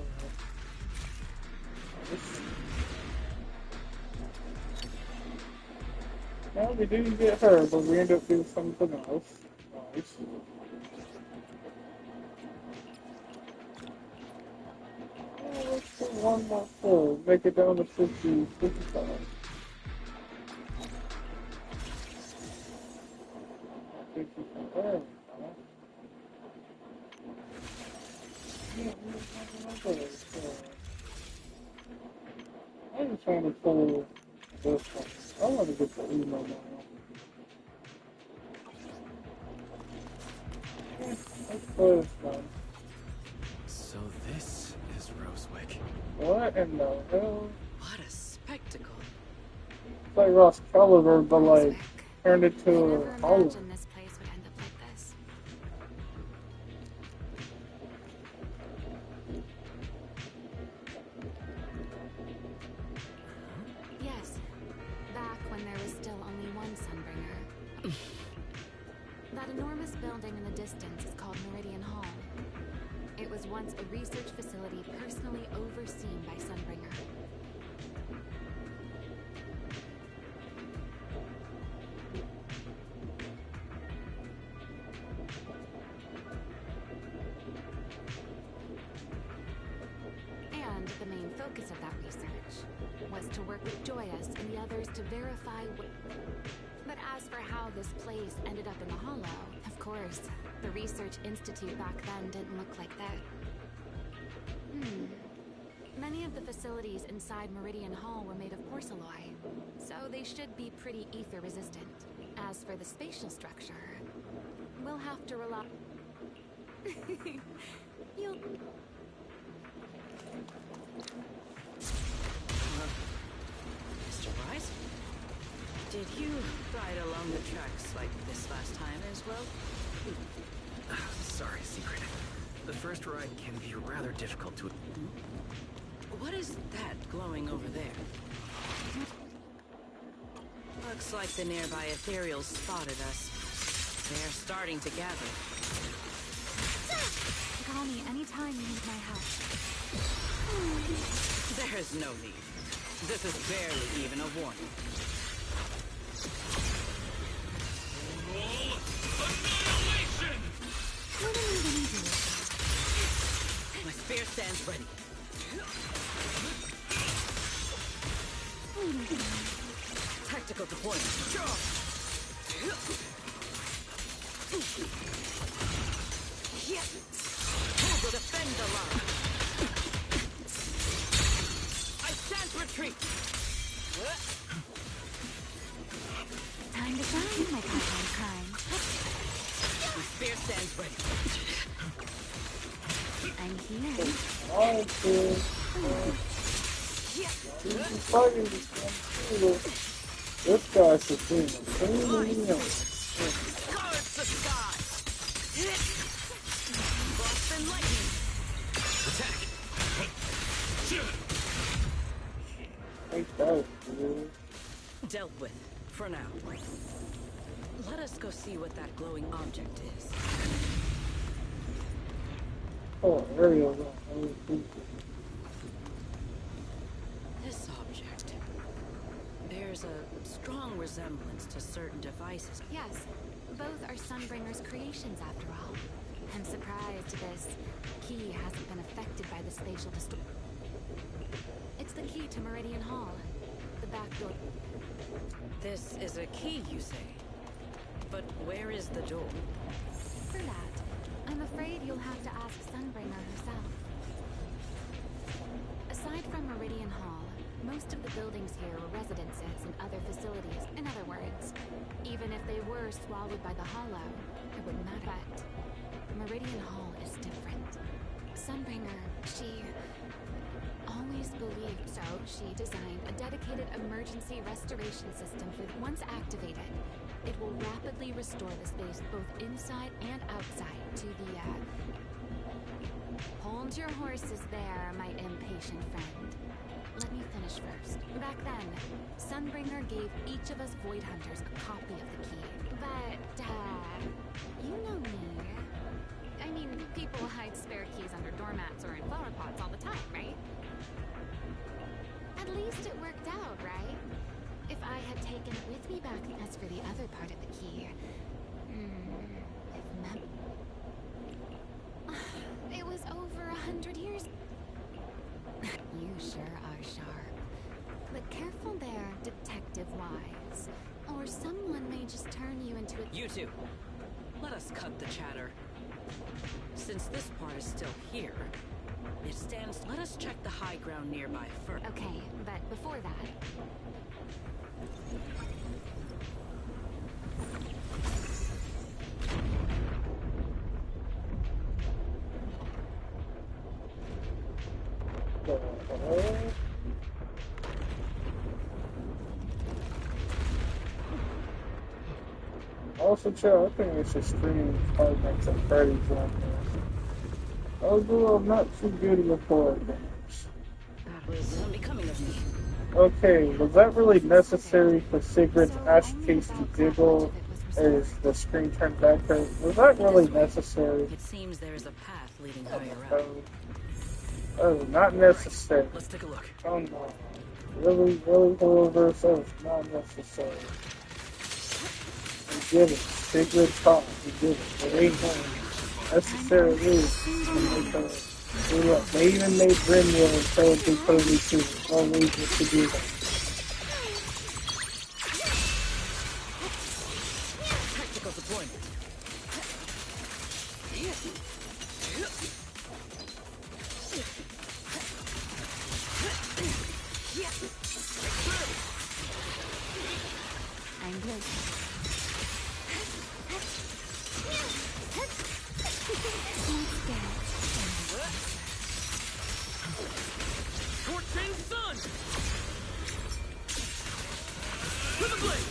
Well, we didn't get her, but we ended up doing something else. Nice. Oh, let's do one more pull. Make it down to 50, 55. 55. There we go. I just want to pull this one. I want to get the email now. Let's play this one. So this is Rosewick. What in the hell? What a spectacle. It's like Ross Caliber, but like Rosewick. turned it I to never a hollow. imagined this place would end up like this. Yes, back when there was still only one Sunbringer. That enormous building in the distance is called Meridian Hall. It was once a research facility personally overseen by Sunbringer. And the main focus of that research was to work with Joyous and the others to verify But as for how this place ended up in the Hollow, of course, the Research Institute back then didn't look like that. Many of the facilities inside Meridian Hall were made of porcelain, so they should be pretty ether resistant. As for the spatial structure, we'll have to rely... You'll... Mr. Wise? Did you ride along the tracks like this last time as well? Sorry, Secret. The first ride can be rather difficult to... What is that glowing over there? Looks like the nearby ethereals spotted us. They're starting to gather. Call me anytime you need my help. There's no need. This is barely even a warning. What are you gonna do? My spear stands ready. Tactical deployment. Who will defend the line? I shan't retreat. Time to shine, my goddamn crime. My spear stands ready. I'm here. Oh, dude. He's fighting this one. This guy's just doing a pain in the ass. Guards the sky. Frost and lightning. Attack! Take that, dude. Dealt with, for now. Let us go see what that glowing object is. Oh, Ariel's on. This object bears a strong resemblance to certain devices. Yes, both are Sunbringer's creations after all. I'm surprised this key hasn't been affected by the spatial distortion. It's the key to Meridian Hall. The back door. This is a key, you say? But where is the door? For that, I'm afraid you'll have to ask Sunbringer herself. Aside from Meridian Hall, most of the buildings here were residences and other facilities. In other words, even if they were swallowed by the Hollow, it wouldn't matter. But Meridian Hall is different. Sunbringer, she always believed so. She designed a dedicated emergency restoration system for once activated. It will rapidly restore the space both inside and outside to the Hold your horses there, my impatient friend. Let me finish first. Back then, Sunbringer gave each of us Void Hunters a copy of the key. But, you know me. I mean, people hide spare keys under doormats or in flower pots all the time, right? At least it worked out, right? If I had taken it with me back as for the other part of the key... It was over 100 years. You sure are sharp. But careful there, Detective Wise. Or someone may just turn you into a... You two, let us cut the chatter. Since this part is still here, it stands... Let us check the high ground nearby first. Okay, but before that... Also, chill, I think we should stream Five Nights at Freddy's on there. Although I'm not too good with horror games. That was unbecoming of me. Okay, was that really necessary for Sigrid's ash case to jiggle as the screen turned back? Was that really necessary? It seems there is a path leading higher up. Oh, not necessary. Let's take a look. Oh no. Really, Horrorverse? That was not necessary. We did it. Sigrid taught. We did it. It ain't necessary rules. Look, they even made Brynhild and told they totally too. No reason to do that. Tactical deployment. I'm good. Scorching sun! To the blade!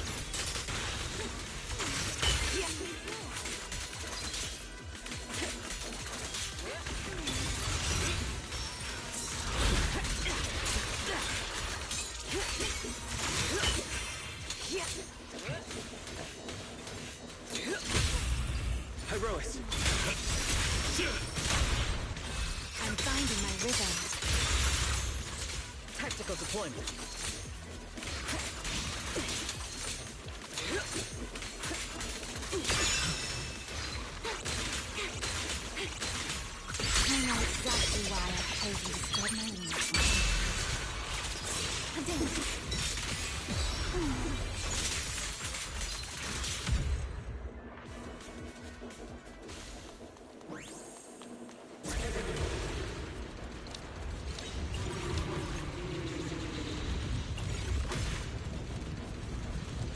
Herois. I'm finding my rhythm. Tactical deployment. I know exactly why I've chosen to spread my wings.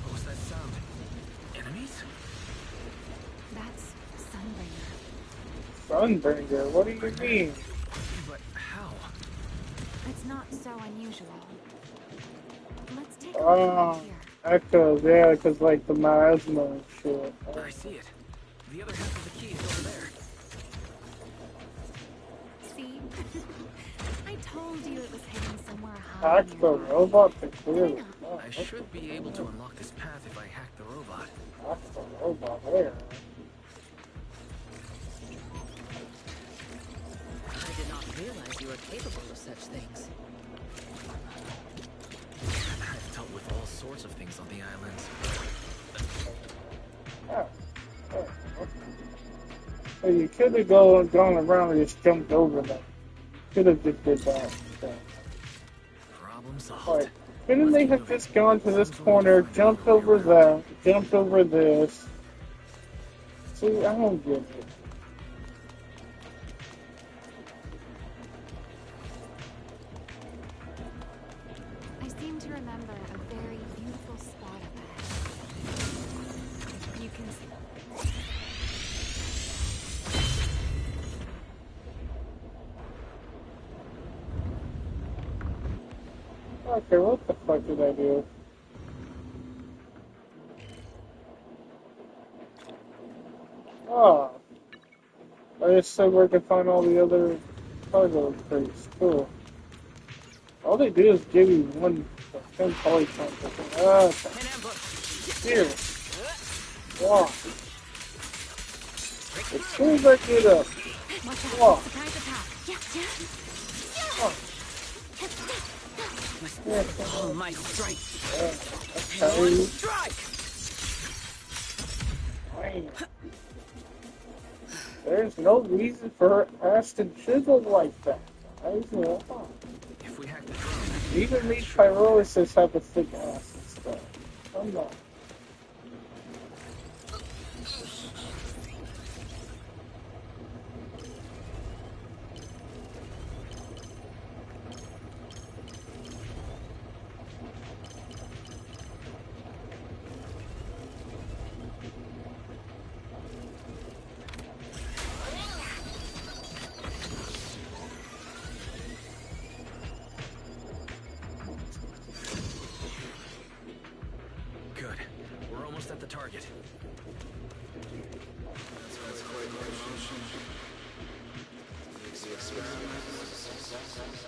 What was that sound? Enemies? That's Sunbringer. Sunbringer? What do you mean? But how? It's not so unusual. Let's take a look over here. Echo, yeah, because like the miasma and shit. I see it. The other half of the key is over there. See? I told you it was hidden somewhere high. Hack the nearby. robot to clearly. Oh, I should be able to unlock this path if I hack the robot. hack the robot there. I did not realize you were capable of such things. I've dealt with all sorts of things on the islands. So you could have gone around and just jumped over them. Could have just did that. Problem solved. Like, couldn't they have just gone to this corner, jumped over that, jumped over this? See, I don't get it. I seem to remember a very beautiful spot up ahead. You can see. Okay, what the fuck did I do? Oh. I just said where to find all the other cargo crates. Cool. All they do is give you 10 polytons. Ah, here. Wow. As soon as I get up. Wow. Oh, my strike! Okay. Strike! There's no reason for her ass to jiggle like that. Guys. If we hack the drone, Even me pyrolysis have a thick ass and stuff. Come on. good. We're almost at the target. That's quite the motion. Makes the experiment a success.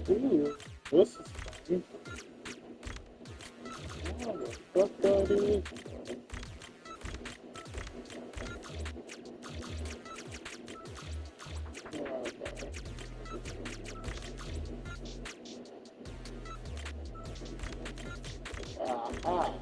Ooh, this is fun. Oh, the fuck that is? Aha.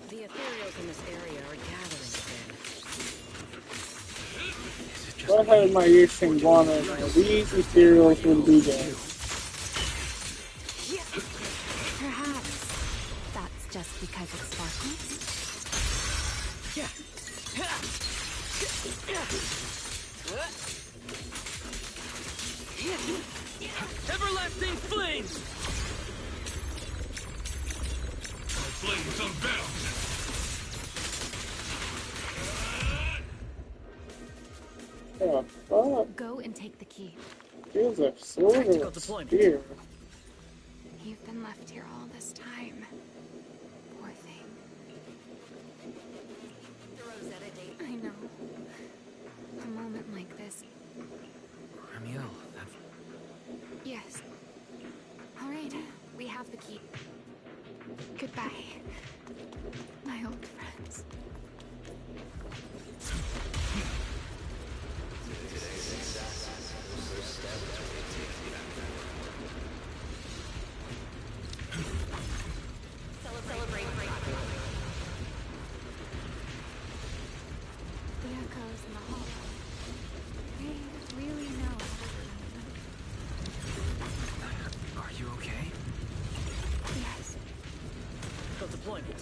The ethereals in this area are gathering again. Go ahead, my Yushin Guana. These ethereals will be there. Perhaps that's just because it sparkles. Everlasting flames! My flames unbound! Oh, fuck. Go and take the key. Feels like sort Tactical of deployment. spear. You've been left here all this time. Poor thing. The Rosetta date. I know. A moment like this. Ramiel, that... Yes. All right. We have the key. Goodbye, my old friends. Celebrate. The echoes in the hall. They really know how to. Are you okay? Yes. Tactical deployment.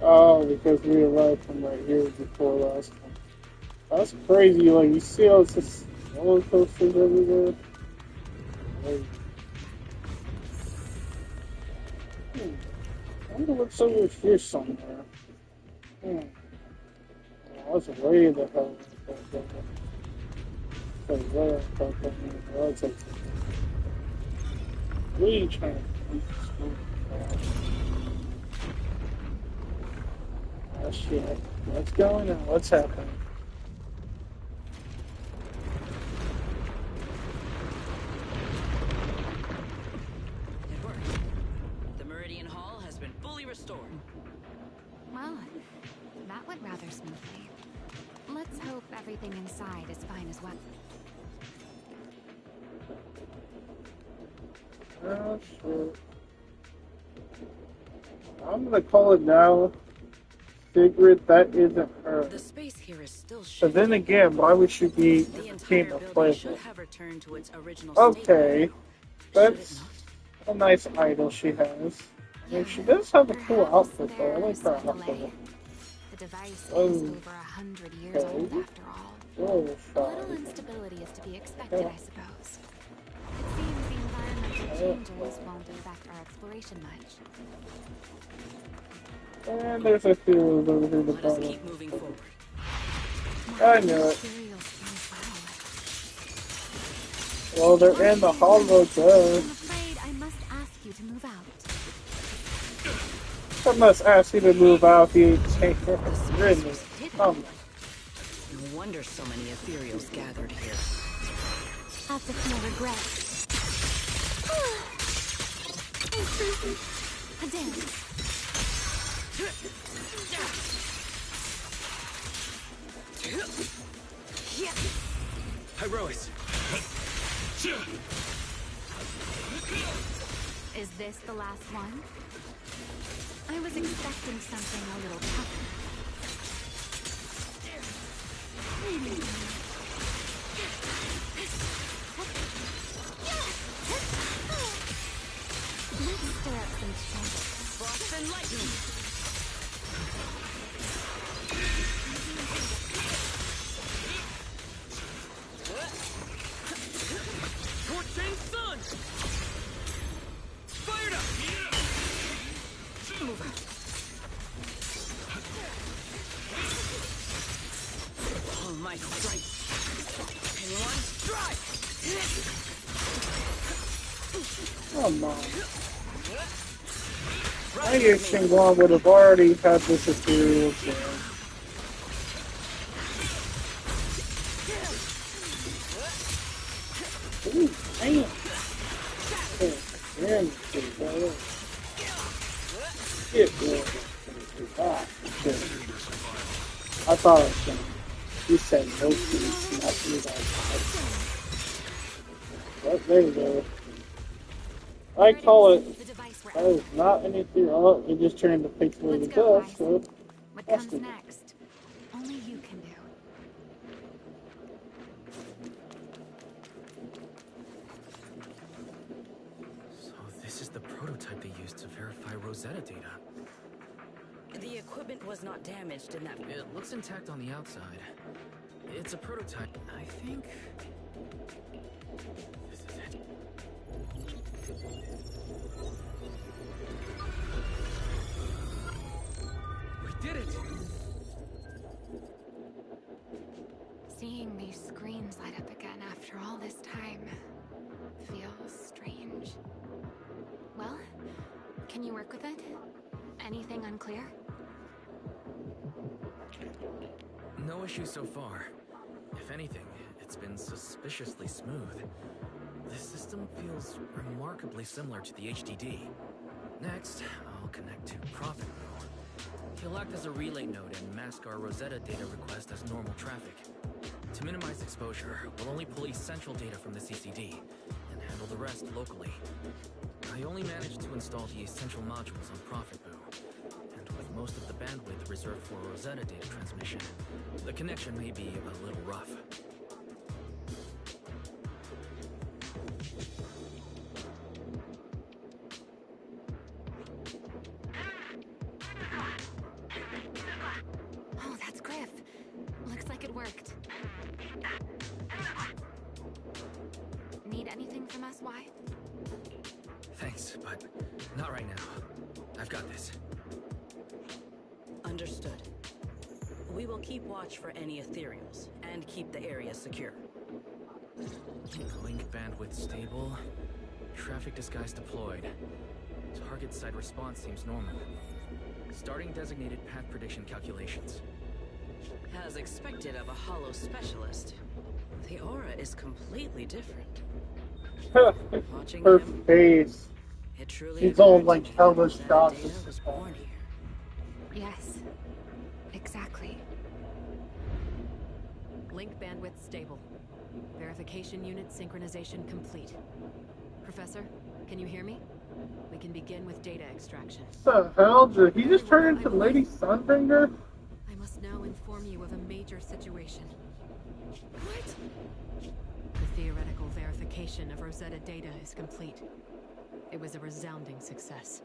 Oh, because we arrived from right here before last time. That's crazy. Like, you see all this roller coasters everywhere. Like, I wonder what's over here somewhere. Oh, that's way the hell. That's way the fuck. That's like, really trying to beat this movie. Oh shit. What's going on? What's happening? It worked. The Meridian Hall has been fully restored. Well, that went rather smoothly. Let's hope everything inside is fine as well. Oh shit. I'm gonna call it now. Secret, that isn't her. The space here is still But shifting. then again, why would she be The a entire team of building should players? have returned to its original Okay, state. by now. Should that's it a nice idol she has. I mean, she does have a cool Perhaps outfit though. I like there's her a delay. outfit. The device Oh. is over 100 years old after all. Oh, A little instability is to be expected, I suppose. It seems the environmental changes won't affect our exploration much. and there's a few over here to Let us follow. keep moving forward. I knew it. Materials as Well, they're in the hollow well. door. I'm afraid I must ask you to move out. I must ask you to move out. You take it. Really? Come on. No wonder so many ethereals gathered here. That's a no regrets. A dance. Hyrois. Is this the last one? I was expecting something a little tougher. Let's stir up some trouble. Frost and lightning! Scorching sun! Fired up! All my strength! In one strike! Come on. I guess Shinguan would have already had this ethereal thing. Ooh, damn. Get good. Ah, shit. I thought it was gonna. You said no peace, not you guys. But there you go. I call it. The device That is not an ethereal. Oh, it just turned the pixelated Let's go, dust. guys. So What that's comes good. next? Only you can do. So this is the prototype they used to verify Rosetta data. The equipment was not damaged in that. It looks intact on the outside. It's a prototype. I think this is it. We did it! Seeing these screens light up again after all this time feels strange. Well, can you work with it? Anything unclear? No issue so far. If anything, it's been suspiciously smooth. This system feels remarkably similar to the HDD. Next, I'll connect to Profit Boo. He'll act as a relay node and mask our Rosetta data request as normal traffic. To minimize exposure, we'll only pull essential data from the CCD and handle the rest locally. I only managed to install the essential modules on Profit Boo, and with most of the bandwidth reserved for Rosetta data transmission, the connection may be a little rough. Oh, that's Griff. Looks like it worked. Need anything from us, Y? Thanks, but not right now. I've got this. Understood. We will keep watch for any ethereals and keep the area secure. Link bandwidth stable. Traffic disguise deployed. Target site response seems normal. Starting designated path prediction calculations. As expected of a hollow specialist, the aura is completely different. Watching Her him, face. it truly She's all occurred to like me hella that shocked. data was born here. Yes. Exactly. Link bandwidth stable. Verification unit synchronization complete. Professor, can you hear me? We can begin with data extraction. What the hell? Did he just turn into Lady Sunfinger? I must now inform you of a major situation. What? The theoretical verification of Rosetta data is complete. It was a resounding success.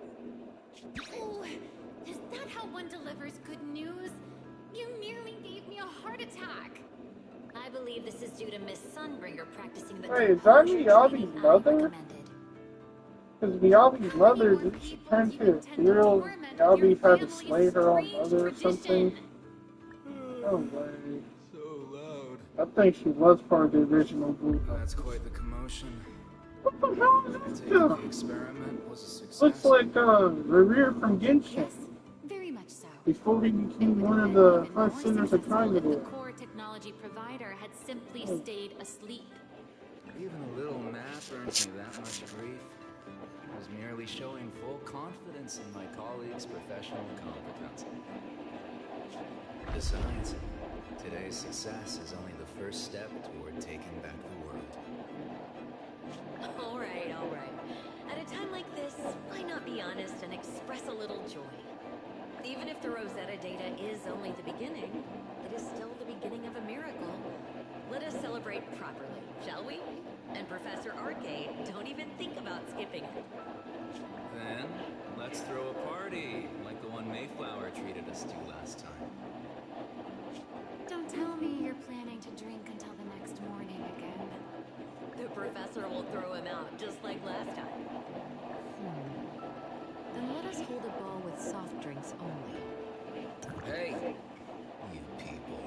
Oh, is that how one delivers good news? You nearly gave me a heart attack. I believe this is due to Miss Sunbringer practicing the Wait, is that composure Miyabi's training I mother? recommended. Because Miyabi's mother, did she turn to a hero? Miyabi tried to slay her own mother or something? No way. So loud. I think she was part of the original group. That's quite the commotion. What the hell is I this? take it the experiment was a success. Looks like Revere from Genshin. Yes, very much so. Before he It became would one have of been the even more first sinners of successful if the Triangle. core technology provider had simply stayed asleep. Even a little nap earns me that much grief. I was merely showing full confidence in my colleagues' professional competence. Besides, today's success is only the first step toward taking back the world. All right, all right. At a time like this, why not be honest and express a little joy? Even if the Rosetta data is only the beginning, it is still the beginning of a miracle. Let us celebrate properly, shall we? And Professor Arcade, don't even think about skipping it. Then, let's throw a party, like the one Mayflower treated us to last time. Don't tell me you're planning to drink until the next morning again. The professor will throw him out just like last time. Then let us hold a ball with soft drinks only. Hey, you people.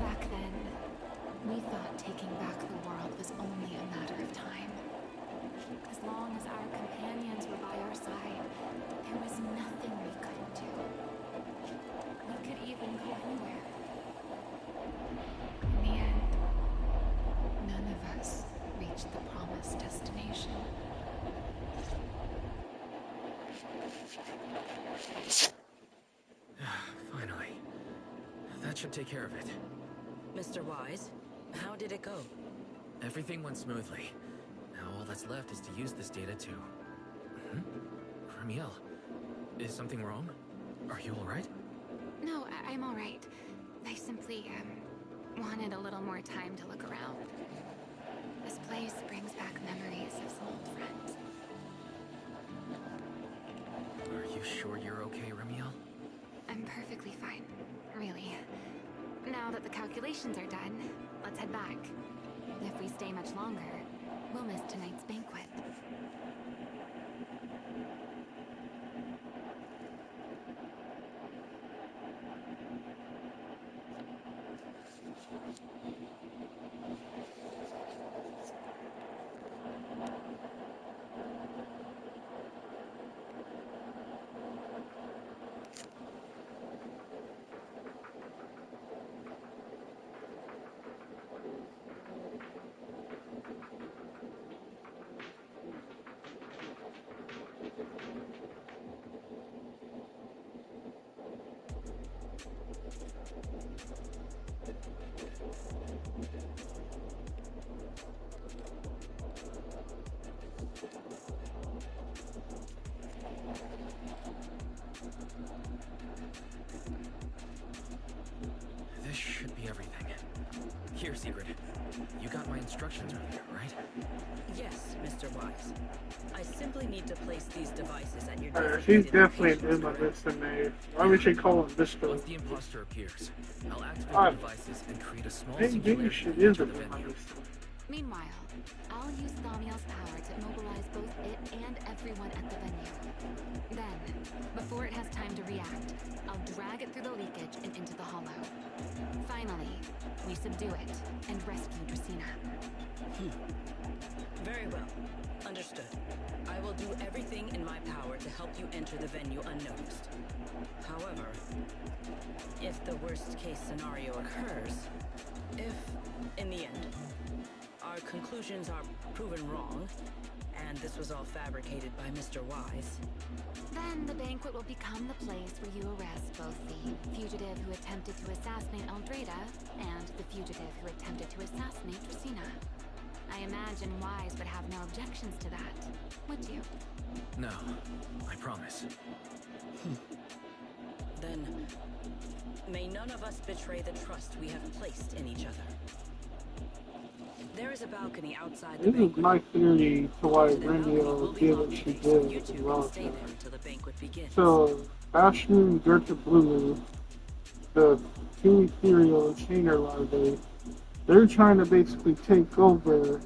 Back then, we thought taking back the world was only a matter of time. As long as our companions were by our side, there was nothing we couldn't do. We could even go anywhere. In the end, none of us reached the promised destination. Finally. That should take care of it. Mr. Wise, how did it go? Everything went smoothly. Now all that's left is to use this data to... Ramiel, is something wrong? Are you alright? No, I'm all right. I simply, wanted a little more time to look around. This place brings back memories of some old friends. Are you sure you're okay, Ramiel? I'm perfectly fine, really. Now that the calculations are done, let's head back. If we stay much longer, we'll miss tonight's banquet. This should be everything. Here, Secret. You got my instructions earlier, right? Yes, Mr. Wise. I simply need to place these devices at your She's designated definitely locations. doing my best than me. Why would she call him this girl? Once the imposter appears, I'll activate Ah, the devices and create a small Maybe singularity she to is enter doing the my venue. best. Meanwhile, I'll use Thamiel's power to mobilize both it and everyone at the venue. Then, before it has time to react, I'll drag it through the leakage and into the hollow. Finally, we subdue it and rescue Dracena. Very well. Understood. I will do everything in my power to help you enter the venue unnoticed. However, if the worst case scenario occurs, if, in the end, our conclusions are proven wrong, and this was all fabricated by Mr. Wise, Then the banquet will become the place where you arrest both the fugitive who attempted to assassinate Aldreda and the fugitive who attempted to assassinate Dracena. I imagine Wise would have no objections to that, would you? No, I promise. then may none of us betray the trust we have placed in each other. There is a balcony outside the This is banquet. my theory to why To the balcony Randall will be did what lobby she based. did You with two can Rosa. stay there until the banquet begins. So, Bastion, Gerta Blue, the two ethereal chainer larvae, they're trying to basically take over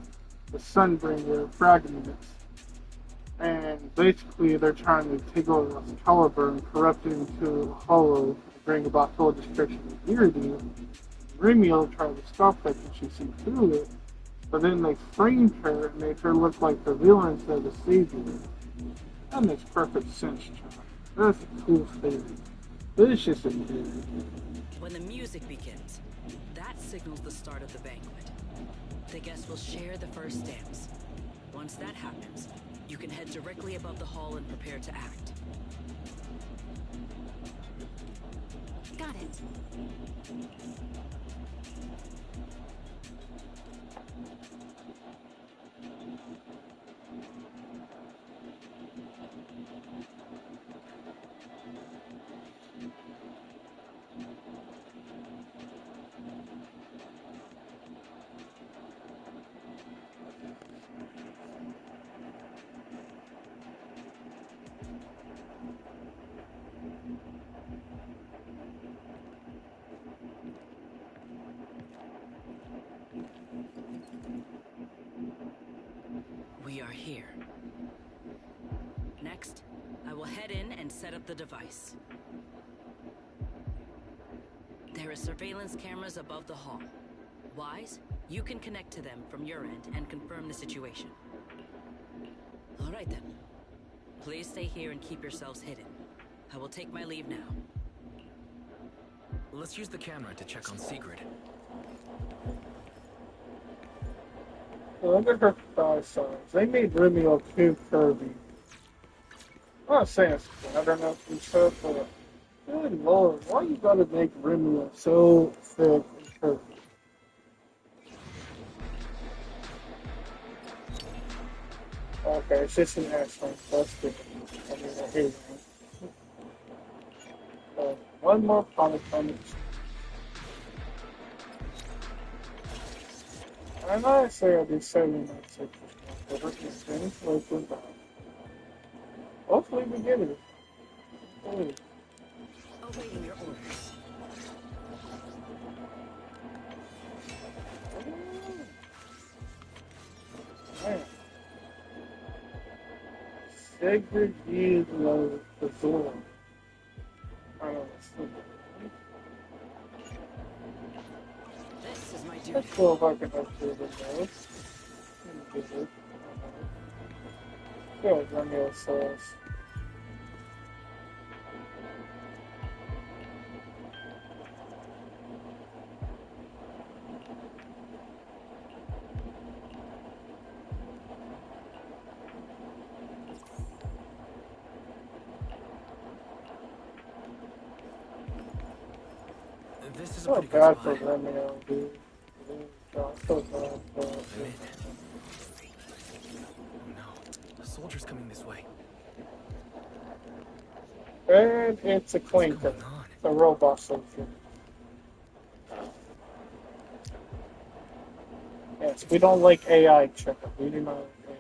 the Sunbringer fragments. And basically they're trying to take over Excalibur and corrupt it into a hollow, bring about total destruction of Unity. Remiel tried to stop that and she see through it, but then they framed her and made her look like the villain instead of the savior. That makes perfect sense, John. That's a cool statement. But it's just a theory. When the music begins, that signals the start of the banquet. The guests will share the first dance. Once that happens, you can head directly above the hall and prepare to act. Got it. We are here. Next, I will head in and set up the device. There are surveillance cameras above the hall. Wise, you can connect to them from your end and confirm the situation. All right then. Please stay here and keep yourselves hidden. I will take my leave now. Let's use the camera to check on Sigrid. Look at her thigh size. They made Remiel too curvy. I'm not saying it's bad or nothing, but good lord, why you gotta make Remiel so thick and curvy? Okay, it's just an accent. That's good. I mean, I hate it. One more comic. I know I say I'll be 79 seconds, but I can finish like with that. Hopefully we get it. Hopefully. Awaiting your orders. Man. Sigrid used the door. I don't know. This is my duty. Let's go if I can upgrade the notes. Good, Remiel says. This is a So pretty good bad for spot. Remiel, dude. So bad for I'm in. Oh no, a soldier's coming this way. And it's a What's clinker. going on? A robot soldier. Yes, we don't like AI, Chipper. We do not like AI.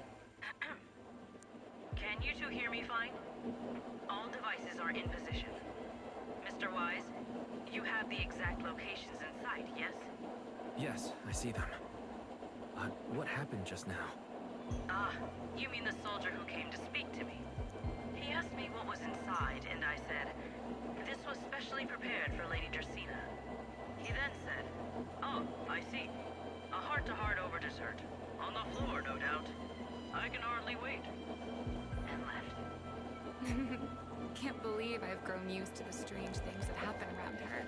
Can you two hear me fine? All devices are in position. Mr. Wise, you have the exact locations in sight, yes? Yes, I see them. What happened just now? Ah, you mean the soldier who came to speak to me. He asked me what was inside, and I said, this was specially prepared for Lady Dracaena. He then said, oh, I see. A heart-to-heart over dessert. On the floor, no doubt. I can hardly wait. And left. Can't believe I've grown used to the strange things that happen around her.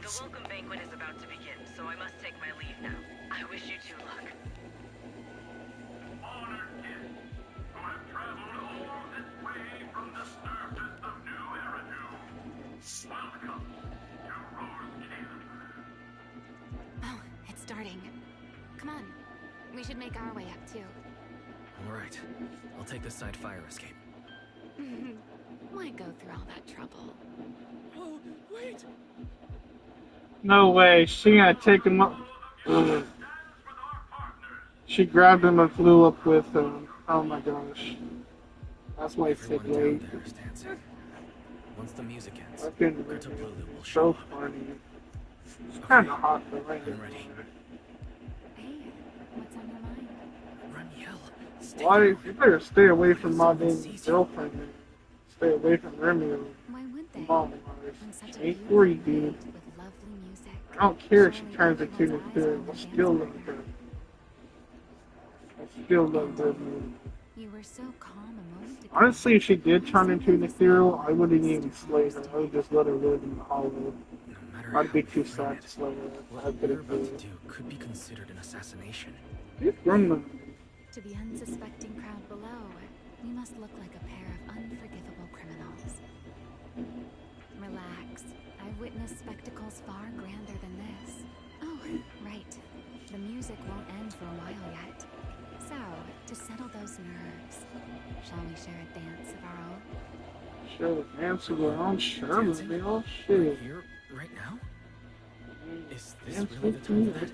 The welcome banquet is about to begin, so I must take my leave now. I wish you two luck. Honored guests who have traveled all this way from the surface of New Eridu. Welcome to Rose Caleb. Oh, it's starting. Come on. We should make our way up, too. All right, I'll take the side fire escape. Why go through all that trouble? Oh, wait! No way. She gonna take him up. She grabbed him and flew up with him. Oh my gosh. That's why it's said Everyone down wait. there is dancing. Once the music ends, Fucking Greta Remy Blue will is show so up. funny. It's Okay, kind of hot for right I'm ready. Hey, what's on your mind? Ramiel, stay Why? down. You better stay away from my Someone damn sees you. girlfriend. Man. Stay away from Remy. Why would they? Come on, On such a ain't beautiful for you, night dude. with lovely music. I don't care if she Surely turns into everyone's the eyes kid. are I on their still dance love her. partner. I still love her. Man. You were so calm a moment ago. Honestly, if she did Why turn so into an nervous ethereal, now, I wouldn't Mr. even slay her. I would just let her live in the hollow. No matter I'd how be we too frame sad it, to slay her. what I we're couldn't about do to it. do could be considered an assassination. She's from To the unsuspecting crowd below, we must look like a pair of unforgivable criminals. Relax. I've witnessed spectacles far grander than this. Oh, right. The music won't end for a while yet. So, to settle those nerves, shall we share a dance of our own? Sure, answer their own Sherman, Dancing? they all Right shit. here, right now? Is this Dance really the with time me, for that?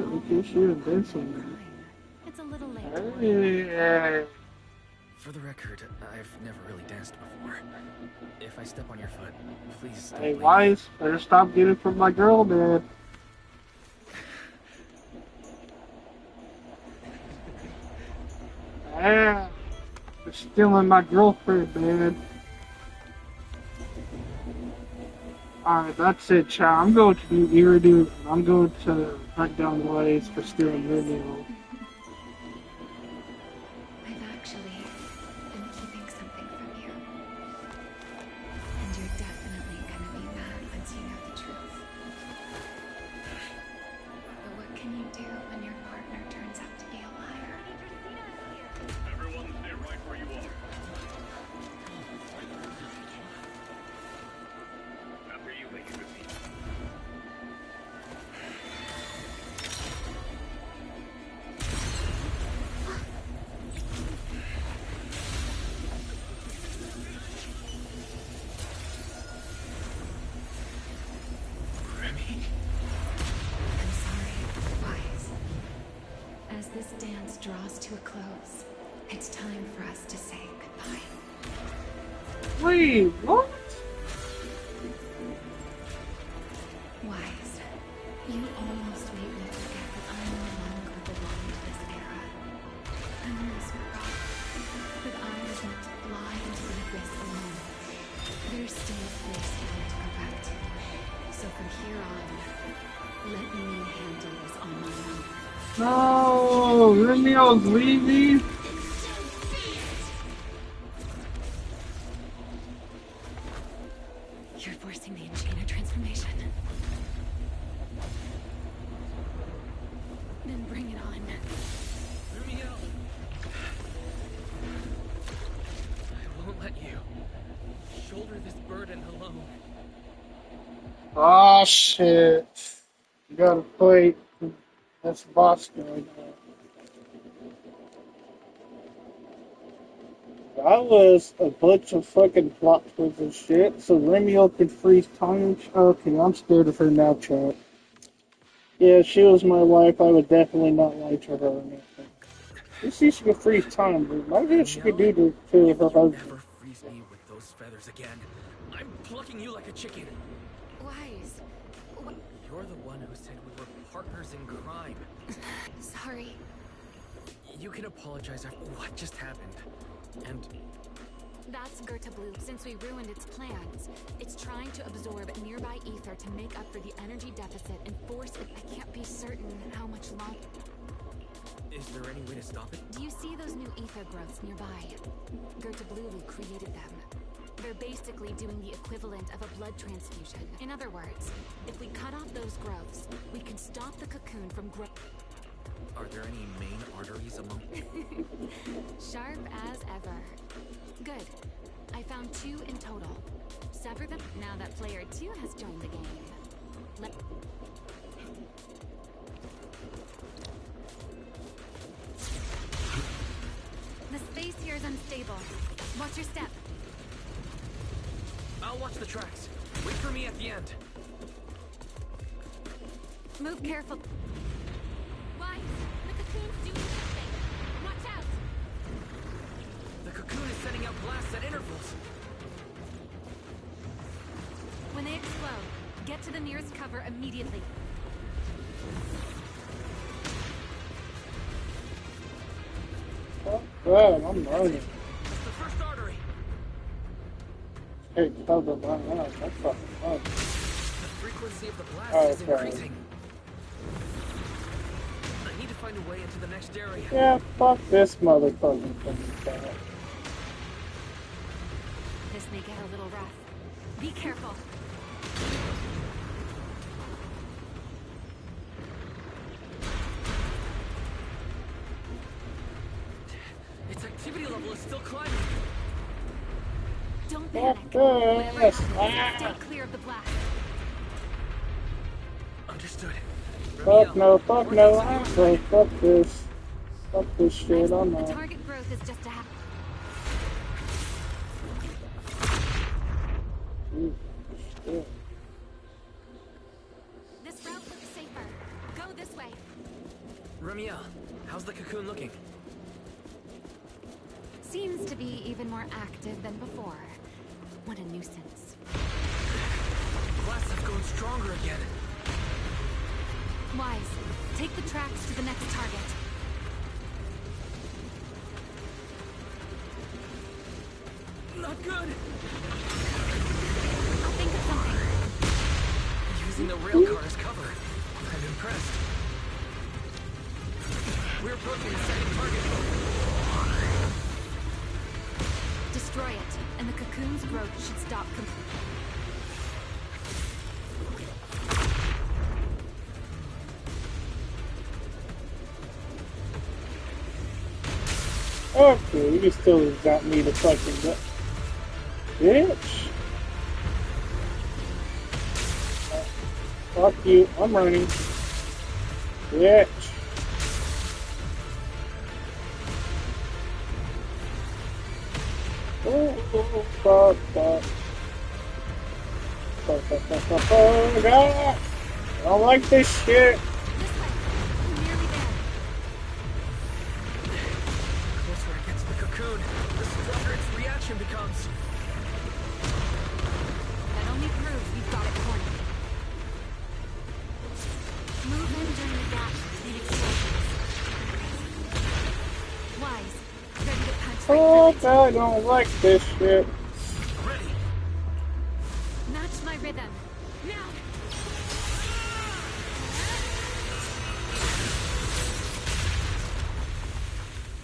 okay, sure, dance with me. Crime. It's a little late to worry. Hey, For the record, I've never really danced before. If I step on your foot, please don't hey, blame me. Wise, better stop getting from my girl, man. Yeah, you're stealing my girlfriend, man. Alright, that's it, chat. I'm going to be irritated. I'm going to hunt down Wise for stealing her meal. I've actually been keeping something from you. And you're definitely gonna be mad once you know the truth. But what can you do when your partner turns out to be a liar? Everyone stay right where you are. After you, Lady Christina. I'm sorry, Wise. As this dance draws to a close, it's time for us to say goodbye. Wait, what? Wise, you almost made me forget that I no longer belong to this era. I'm miserable, but I was meant to fly into the abyss alone. There's still a place for me to go back to. So from here on, let me handle this on my own. No, Remeo's leaving. You're forcing the Enchainer transformation. Then bring it on. Ramiel! I won't let you shoulder this burden alone. Oh shit. You gotta play. That's boss guy now. That was a bunch of fucking plot twists and shit. So Remio could freeze time. Okay, I'm scared of her now, chat. Yeah, if she was my wife, I would definitely not lie to her or anything. You see, she could freeze time, dude. Imagine what she could do to If her you husband. ever freeze me with those feathers again, I'm plucking you like a chicken. Wise. You're the one who said we were partners in crime. Sorry. You can apologize after what just happened. And That's Gerta Blue. Since we ruined its plans, it's trying to absorb nearby ether to make up for the energy deficit and force it. I can't be certain how much longer. is there any way to stop it? Do you see those new ether growths nearby? Gerta Blue created them. They're basically doing the equivalent of a blood transfusion. In other words, if we cut off those growths, we can stop the cocoon from growing. Are there any main arteries among? Sharp as ever. Good. I found 2 in total. Sever them now that player 2 has joined the game. Let The space here is unstable. Watch your step. I'll watch the tracks. Wait for me at the end. Move careful. Why? The cocoon's doing something. Watch out! The cocoon is sending out blasts at intervals. slow. Get to the nearest cover immediately. Oh, God, I'm running. It's the first artery. Hey, cover my eyes. That's fucking fun. The frequency of the blast is increasing. I need to find a way into the next area. Yeah, fuck this motherfucking thing. This may get a little rough. Be careful. Its activity level is still climbing. Don't panic. Fuck Whatever this. happens, stay clear of the blast. Understood. Fuck no, Ramiel, fuck we're no, using your asshole. plan. Fuck this. Fuck this shit, I'm The not. target growth is just a Shit. This route looks safer. Go this way. Ramiel, how's the cocoon looking? Seems to be even more active than before. What a nuisance. Blasts have grown stronger again. Wise, take the tracks to the next target. Not good. I'll think of something. Using the rail car as cover. I'm impressed. We're approaching the second target. Destroy it, and the cocoon's growth should stop completely. Okay, you still got me to fucking go. Bitch. Fuck you, I'm running. Bitch. Oh, fuck, fuck. Fuck, fuck, fuck, fuck, fuck. Ah! I don't like this shit. This way. We're nearly there. The closer I get to the cocoon, the stronger its reaction becomes. That only proves we've got it cornered. Move in during the gap between explosions. Wise, ready to punch right Fuck, through it. I don't like this shit. Ready. Match my rhythm. Now!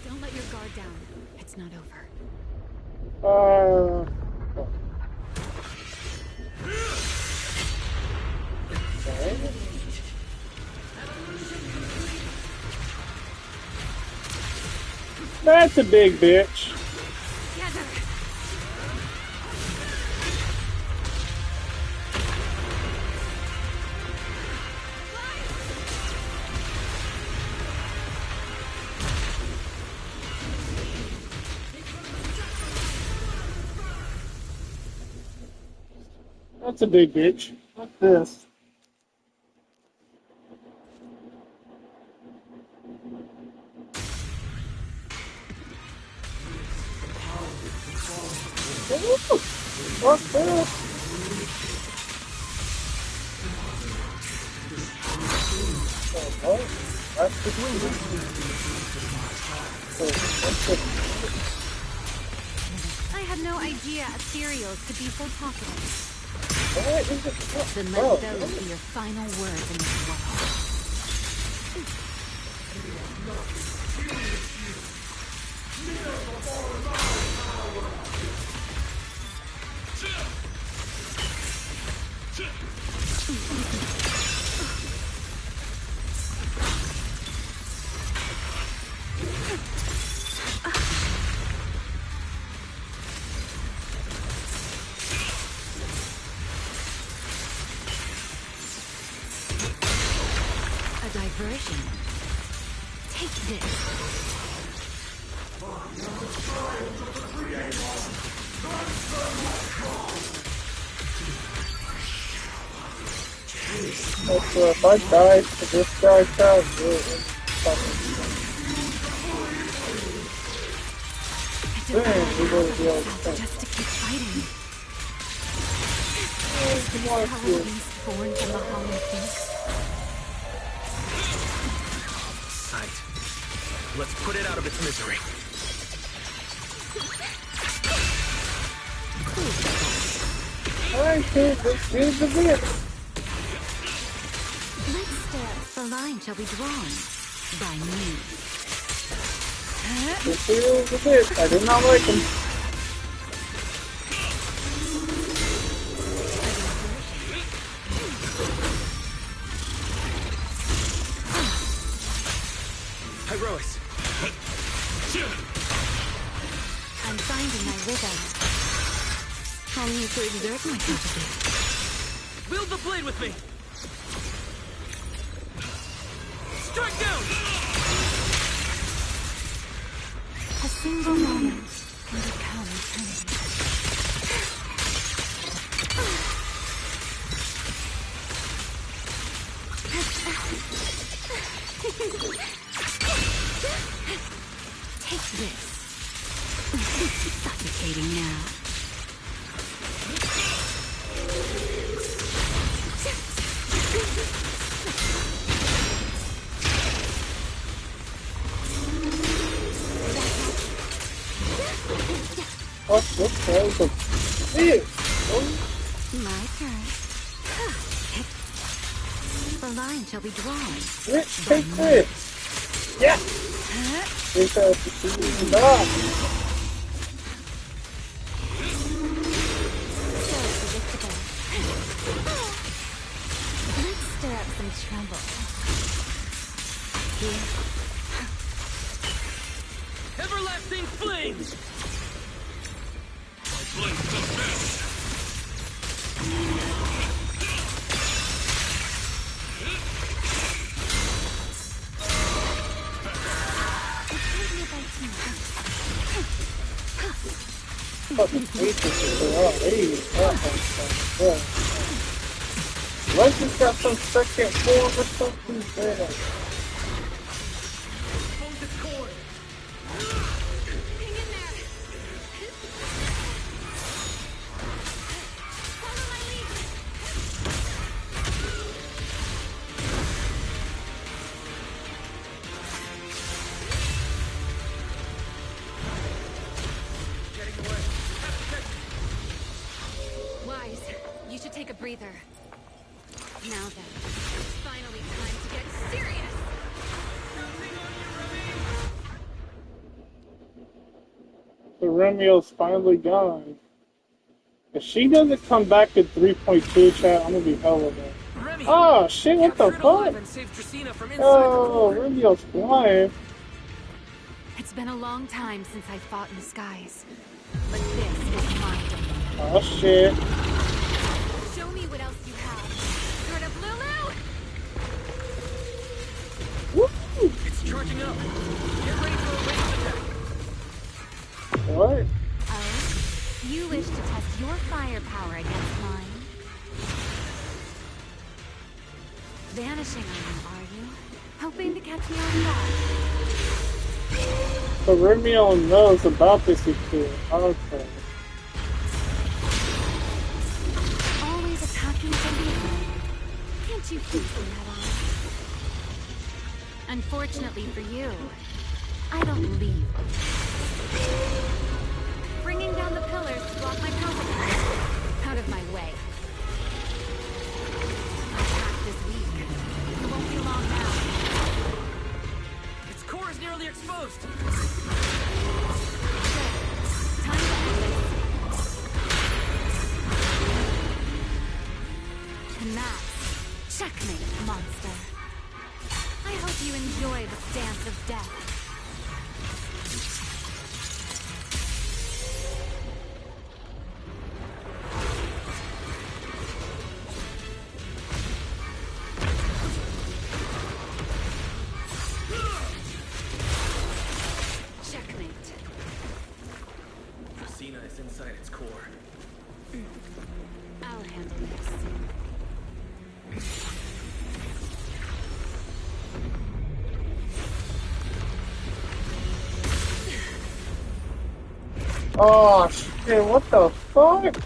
Don't let your guard down. It's not over. Okay. That's a big bitch. Together! That's a big bitch. What's this? Ooh, what's this? Oh, that's the window. What's this? I had no idea ethereals could be so talkative. What is it? Then Oh, let those be your final words in this world. A diversion. Take this. If I die to this guy's house, I don't Damn, we know gotta be able to just to keep fighting. Come on, How kid. beast born from the hollow think? Sight. Let's put it out of its misery. Alright, kid, let's do the bit. Next step, the line shall be drawn by me. Let's do the bit. I do not like him. Hyrois. I'm finding my rhythm. I'll need to exert myself a bit. Wield the blade with me. Strike down. A single moment can become eternity. Take this. Suffocating now. Oh, what was a bit? My turn. The line shall be drawn. Rich, take this. Yeah. This has to see you die. So predictable. Let's stir up some trouble. Here. Everlasting flames. Fucking hate this shit. Oh, hey. Oh. Let's just got some second form or something there. Hold the cord. Hang in there. Follow my lead. Getting away. Wise, you should take a breather. Now then, it's finally time to get serious! So Remio's finally gone. If she doesn't come back at 3.2, chat, I'm gonna be hella mad. Remy. Oh shit, what the Captured alive fuck? and saved Dracena from inside Oh, the core. Remio's flying. It's been a long time since I fought in the skies, but this is my domain. Oh shit. Show me what else you have. Heard of Lulu? Woo! It's charging up. Get ready for a ranged attack. What? Oh, you wish to test your firepower against mine? Vanishing on you, are you? Hoping to catch me on guard? So Remio knows about this EQ. Okay. Always attacking from behind. Can't you keep from that on? Unfortunately for you, I don't leave. Bringing down the pillars to block my progress. Out of my way. Attack this week. It won't be long now. Its core is nearly exposed. Time to end this. And that's checkmate, monster. I hope you enjoy this dance of death. Checkmate. Dracena is inside its core. I'll handle this. Oh shit, what the fuck?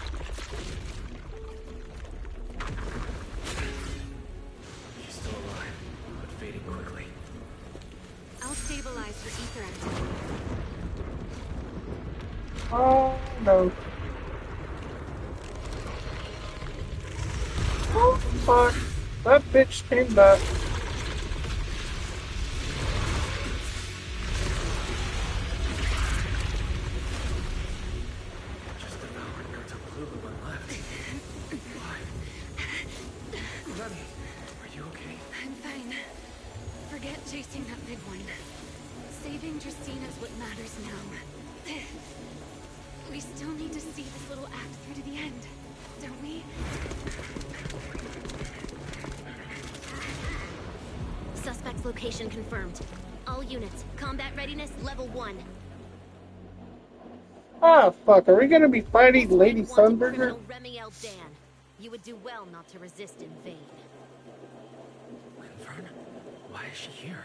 Oh no. Oh fuck. That bitch came back. Just devoured Gerta Blue and left. Why? Remy, are you okay? I'm fine. Forget chasing that big one. Saving Justina is what matters now. We still need to see this little act through to the end, don't we? Suspect's location confirmed. All units, combat readiness level 1. Ah, fuck. Are we gonna be fighting Lady Wanted Sunburger? criminal Remy L. Dan. You would do well not to resist in vain. Linvern? Why is she here?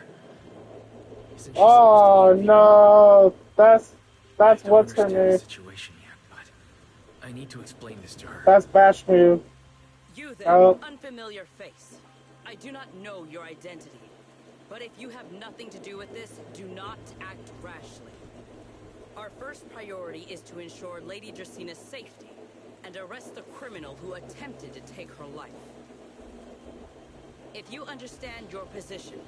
Isn't she Oh supposed to be no. That's I don't what's her understand the name. situation yet, but I need to explain this to her. That's Bashmu. You there, Oh. unfamiliar face. I do not know your identity. But if you have nothing to do with this, do not act rashly. Our first priority is to ensure Lady Dracina's safety and arrest the criminal who attempted to take her life. If you understand your position,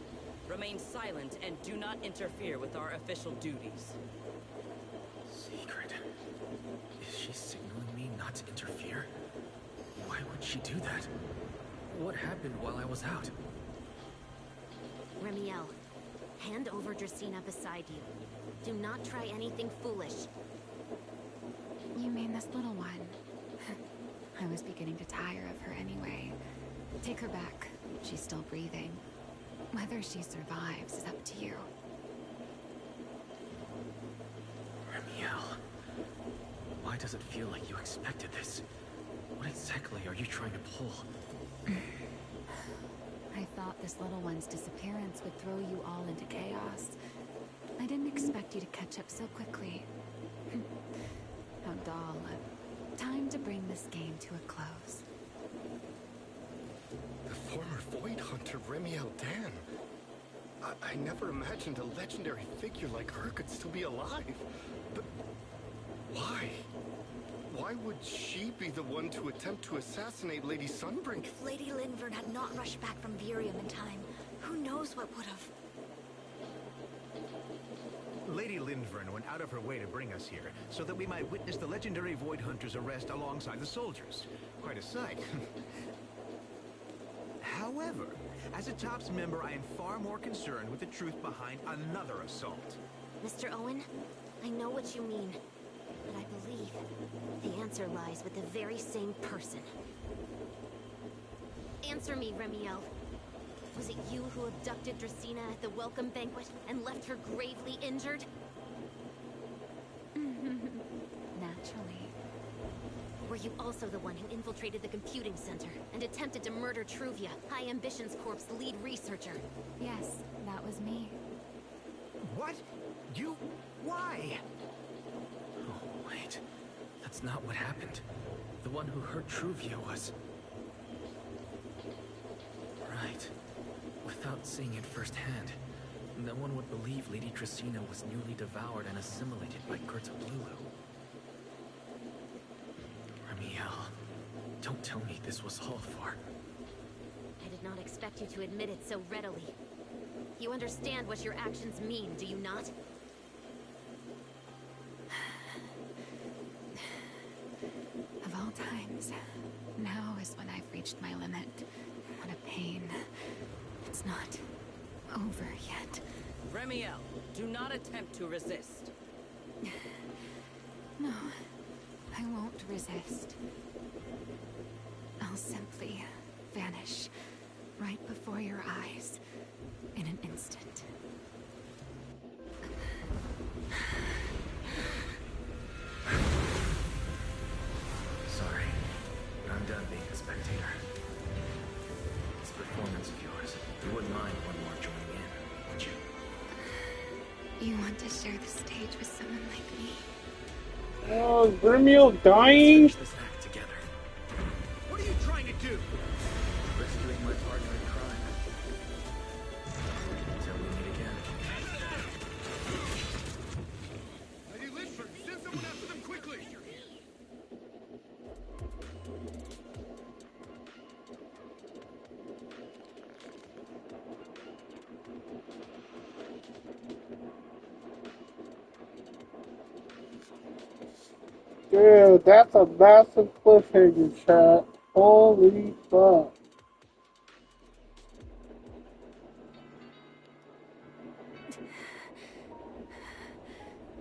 remain silent and do not interfere with our official duties. Secret. Is she signaling me not to interfere? Why would she do that? What happened while I was out? Remiel, hand over Dracina beside you. Do not try anything foolish. You mean this little one? I was beginning to tire of her anyway. Take her back. She's still breathing. Whether she survives is up to you. Remiel, why does it feel like you expected this? What exactly are you trying to pull? I thought this little one's disappearance would throw you all into chaos. I didn't expect you to catch up so quickly. How dull. Time to bring this game to a close. The former Void Hunter Remiel Dan. I never imagined a legendary figure like her could still be alive. But why? Why would she be the one to attempt to assassinate Lady Sunbrink? If Lady Linvern had not rushed back from Virium in time, who knows what would have... Lady Linvern went out of her way to bring us here, so that we might witness the legendary Void Hunter's arrest alongside the soldiers. Quite a sight. However, as a TOPS member, I am far more concerned with the truth behind another assault. Mr. Owen, I know what you mean, but I believe the answer lies with the very same person. Answer me, Remiel. Was it you who abducted Dracina at the welcome banquet and left her gravely injured? Naturally. Were you also the one who infiltrated the computing center and attempted to murder Truvia, High Ambitions Corp's lead researcher? Yes, that was me. What? You? Why? Oh, wait. That's not what happened. The one who hurt Truvia was... Right. Without seeing it firsthand, no one would believe Lady Dracina was newly devoured and assimilated by Gerta Blulu. Remiel, don't tell me this was all for... I did not expect you to admit it so readily. You understand what your actions mean, do you not? Of all times, now is when I've reached my limit. What a pain. It's not over yet. Remiel, do not attempt to resist. No, I won't resist. I'll simply vanish right before your eyes in an instant. Sorry, but I'm done being a spectator. This performance of yours, you wouldn't mind one more joining in, would you? You want to share the stage with someone like me? Oh, is Remiel dying? Finish this act together. What are you trying to do? Rescuing my partner in crime. Until we meet again. Lady Linford, send someone after them quickly! Dude, that's a massive cliffhanger, chat. Holy fuck.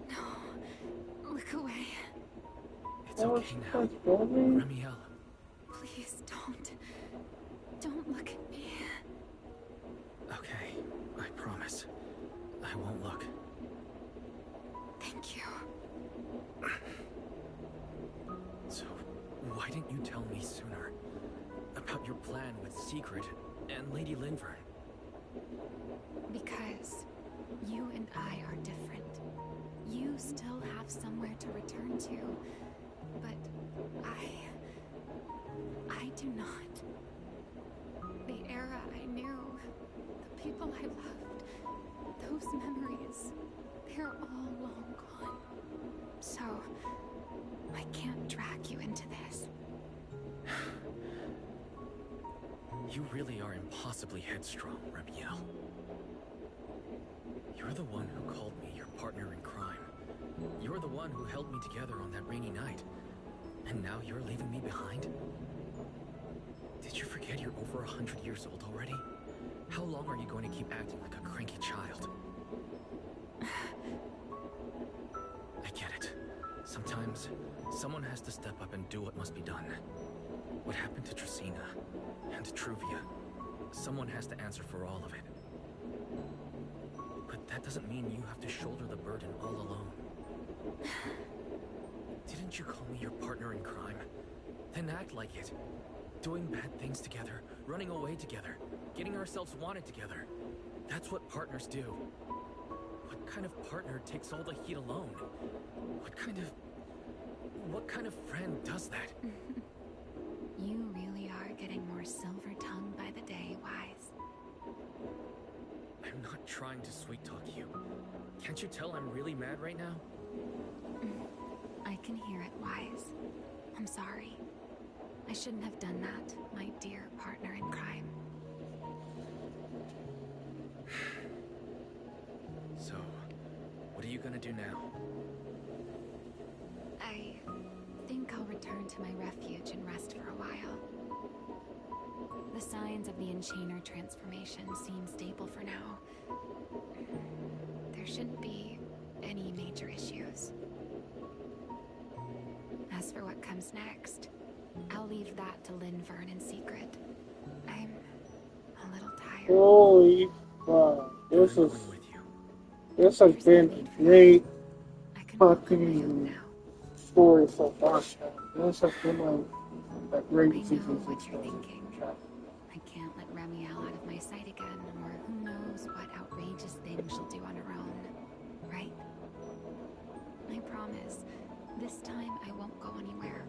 No. Look away. It's okay now. Remiel. Please don't. Don't look at me. Okay, I promise. I won't look. Thank you. So, why didn't you tell me sooner? About your plan with Secret and Lady Linvern? Because you and I are different. You still have somewhere to return to, but I do not. The era I knew, the people I loved, those memories, they're all long gone. So, I can't drag you into this. You really are impossibly headstrong, Remiel. You're the one who called me your partner in crime. You're the one who held me together on that rainy night. And now you're leaving me behind? Did you forget you're over 100 years old already? How long are you going to keep acting like a cranky child? I get it. Sometimes, someone has to step up and do what must be done. What happened to Dracaena and to Truvia? Someone has to answer for all of it. But that doesn't mean you have to shoulder the burden all alone. Didn't you call me your partner in crime? Then act like it. Doing bad things together, running away together, getting ourselves wanted together. That's what partners do. What kind of partner takes all the heat alone? What kind of friend does that? You really are getting more silver-tongued by the day, Wise. I'm not trying to sweet-talk you. Can't you tell I'm really mad right now? I can hear it, Wise. I'm sorry. I shouldn't have done that, my dear partner in crime. So, what are you gonna do now? I think I'll return to my refuge and rest for a while. The signs of the Enchainer transformation seem stable for now. There shouldn't be any major issues. As for what comes next, I'll leave that to Linvern in secret. I'm a little tired. Holy fuck. This has been a great fucking story so far, chat. This has been a great season. What you're thinking. I can't let Remiel out of my sight again, or who knows what outrageous things she'll do on her own, right? I promise, this time I won't go anywhere.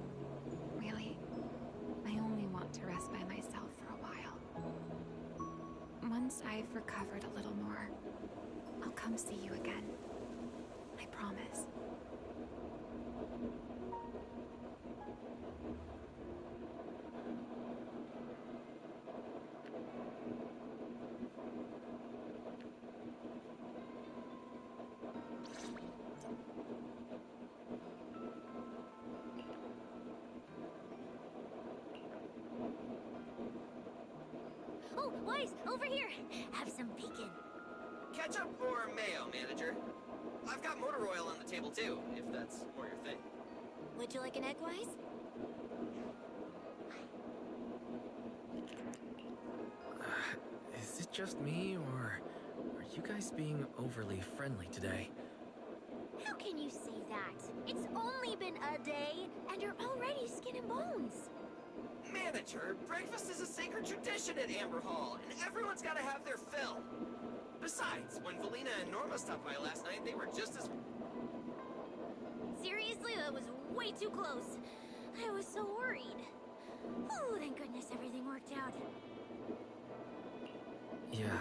Really, I only want to rest by myself for a while. Once I've recovered a little more, I'll come see you again. I promise. Oh, Wise, over here. Have some bacon. Ketchup or mayo, manager? I've got motor oil on the table too, if that's more your thing. Would you like an egg, Wise? Is it just me, or are you guys being overly friendly today? How can you say that? It's only been a day, and you're already skin and bones. Manager, breakfast is a sacred tradition at Amber Hall, and everyone's gotta have their fill. Besides, when Valina and Norma stopped by last night, they were just as... Seriously, that was way too close. I was so worried. Oh, thank goodness everything worked out. Yeah,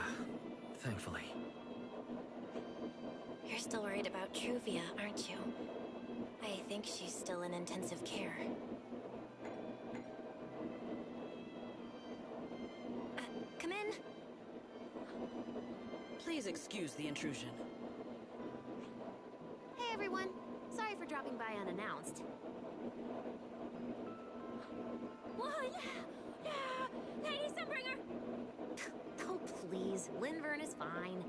thankfully. You're still worried about Truvia, aren't you? I think she's still in intensive care. Come in. Please excuse the intrusion. Hey, everyone. Sorry for dropping by unannounced. Whoa, yeah! Lady Sunbringer! Oh, please. Linvern is fine.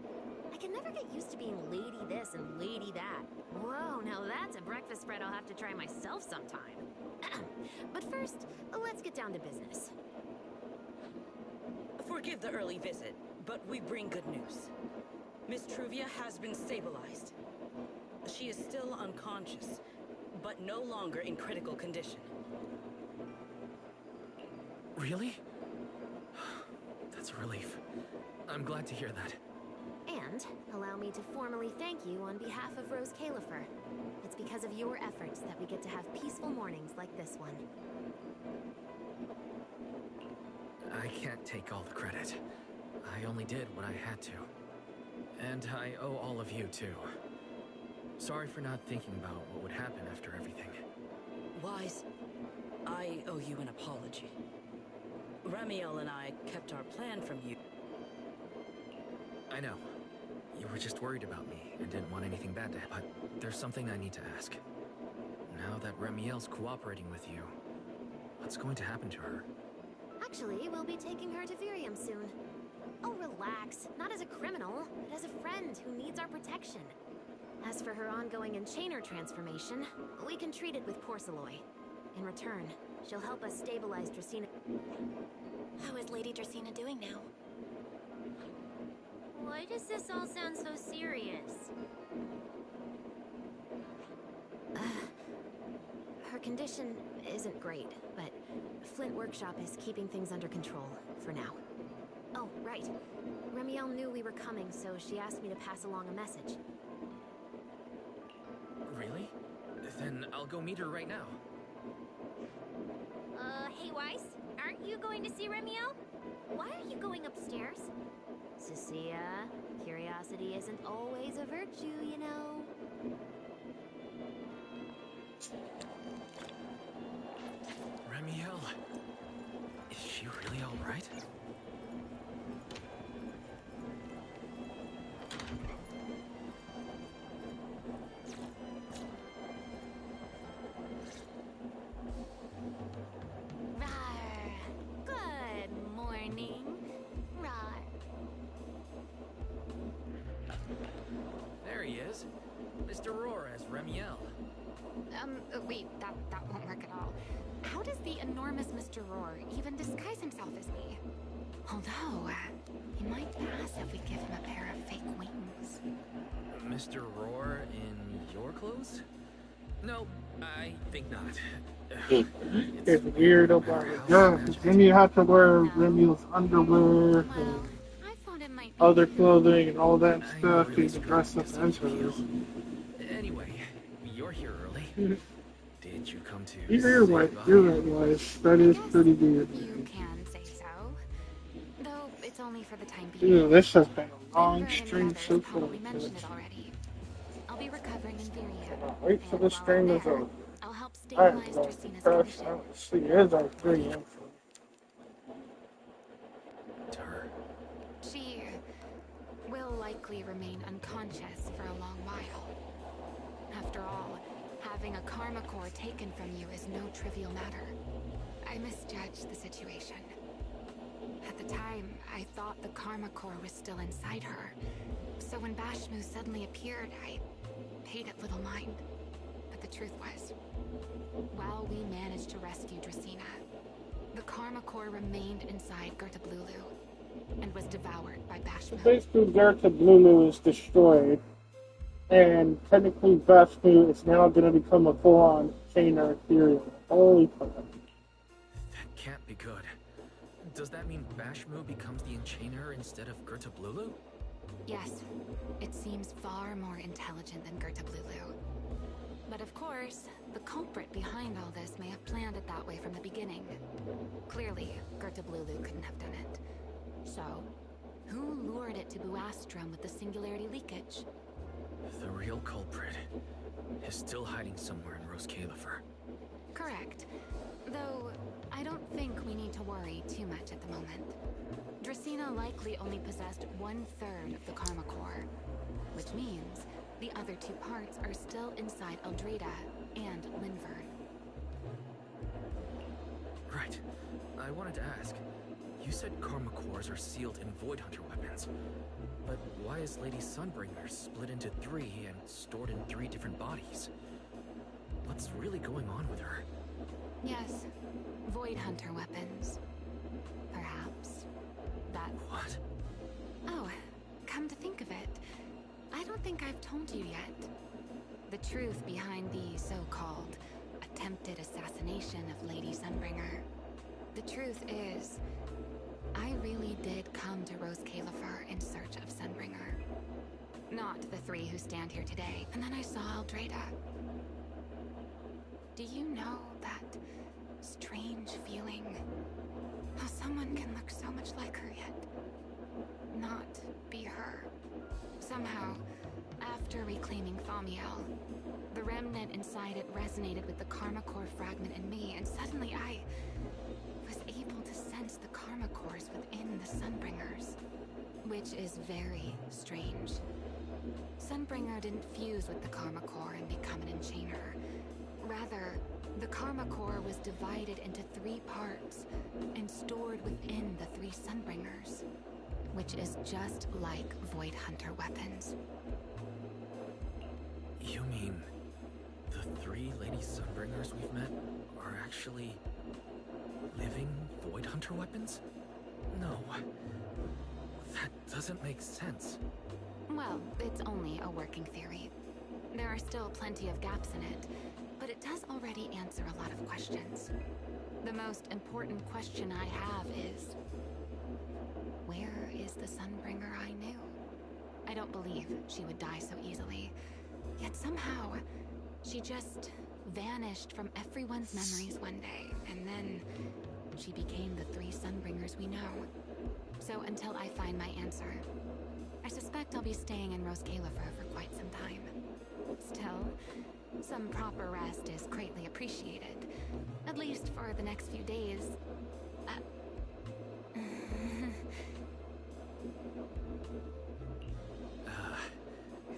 I can never get used to being lady this and lady that. Whoa, now that's a breakfast spread I'll have to try myself sometime. But first, let's get down to business. Forgive the early visit, but we bring good news. Miss Truvia has been stabilized. She is still unconscious, but no longer in critical condition. Really? That's a relief. I'm glad to hear that. And allow me to formally thank you on behalf of Rose Califer. It's because of your efforts that we get to have peaceful mornings like this one. I can't take all the credit. I only did what I had to. And I owe all of you, too. Sorry for not thinking about what would happen after everything. Wise, I owe you an apology. Ramiel and I kept our plan from you. I know. You were just worried about me and didn't want anything bad to happen. But there's something I need to ask. Now that Ramiel's cooperating with you, what's going to happen to her? Actually, we'll be taking her to Virium soon. Oh, relax. Not as a criminal, but as a friend who needs our protection. As for her ongoing enchainer transformation, we can treat it with Porceloy. In return, she'll help us stabilize Dracena. How is Lady Dracena doing now? Why does this all sound so serious? Her condition isn't great, but Flint Workshop is keeping things under control, for now. Oh, right. Remiel knew we were coming, so she asked me to pass along a message. Really? Then I'll go meet her right now. Hey Weiss, aren't you going to see Remiel? Why are you going upstairs? Cecilia, curiosity isn't always a virtue, you know. Ramiel, is she really all right? Good morning. Rawr. There he is. Mr. Roar as Ramiel. Wait, that won't work at all. How does the enormous Mr. Roar even disguise himself as me? Although, he might pass if we give him a pair of fake wings. Mr. Roar in your clothes? No, I think not. It's weird about it. Yeah, then you have to wear Remy's underwear and I thought it might be other clothing and all that stuff to dress up as hers. Anyway, you're here early. Did you come to You're say right, goodbye? you're right, Weiss. That is pretty weird. You can say so. Though it's only for the time being. Ew, this has been a long Linvern and stream others so far. probably mentioned it already. I'll be recovering in Virium. Wait till the And stream while is I'm over. there, I'll help Alright, stabilize well, Dracina's gosh, condition. see, it is like 3 a.m. To her. She will likely remain unconscious for a long while. After all, having a karma core taken from you is no trivial matter. I misjudged the situation. At the time, I thought the karma core was still inside her. So when Bashmu suddenly appeared, I paid it little mind. But the truth was, while we managed to rescue Dracena, the karma core remained inside Gerta Blulu and was devoured by So Bashmu. basically, Gerta Blulu is destroyed, and technically Bashmu is now going to become a full-on chainer Ethereal. Holy crap. That can't be good. Does that mean Bashmu becomes the Enchainer instead of Gerta Blulu? Yes, it seems far more intelligent than Gerta Blulu. But of course, the culprit behind all this may have planned it that way from the beginning. Clearly, Gerta Blulu couldn't have done it. So, who lured it to Buastrum with the singularity leakage? The real culprit is still hiding somewhere in Rose Califer. Correct. Though, I don't think we need to worry too much at the moment. Dracena likely only possessed 1/3 of the Karma Core, which means the other 2 parts are still inside Eldreda and Linvern. Right. I wanted to ask. You said Karma cores are sealed in Void Hunter weapons. But why is Lady Sunbringer split into 3 and stored in 3 different bodies? What's really going on with her? Yes, Void Hunter weapons. Perhaps. That... What? Oh, come to think of it, I don't think I've told you yet. The truth behind the so-called attempted assassination of Lady Sunbringer. The truth is, I really did come to Rose Califer in search of Sunbringer. Not the 3 who stand here today. And then I saw Aldrada. Do you know that strange feeling? How someone can look so much like her yet not be her. Somehow, after reclaiming Thamiel, the remnant inside it resonated with the Karma Core fragment in me, and suddenly I was able to sense the Karma Cores within the Sunbringers, which is very strange. Sunbringer didn't fuse with the Karma Core and become an enchainer. Rather, the Karma Core was divided into 3 parts and stored within the 3 Sunbringers, which is just like Void Hunter weapons. You mean the 3 Lady Sunbringers we've met are actually living Void Hunter weapons? No. That doesn't make sense. Well, it's only a working theory. There are still plenty of gaps in it, but it does already answer a lot of questions. The most important question I have is, where is the Sunbringer I knew? I don't believe she would die so easily. Yet somehow, she just vanished from everyone's memories one day, and then she became the 3 Sunbringers we know. So until I find my answer, I suspect I'll be staying in Rose Califer for quite some time. Still, some proper rest is greatly appreciated, at least for the next few days.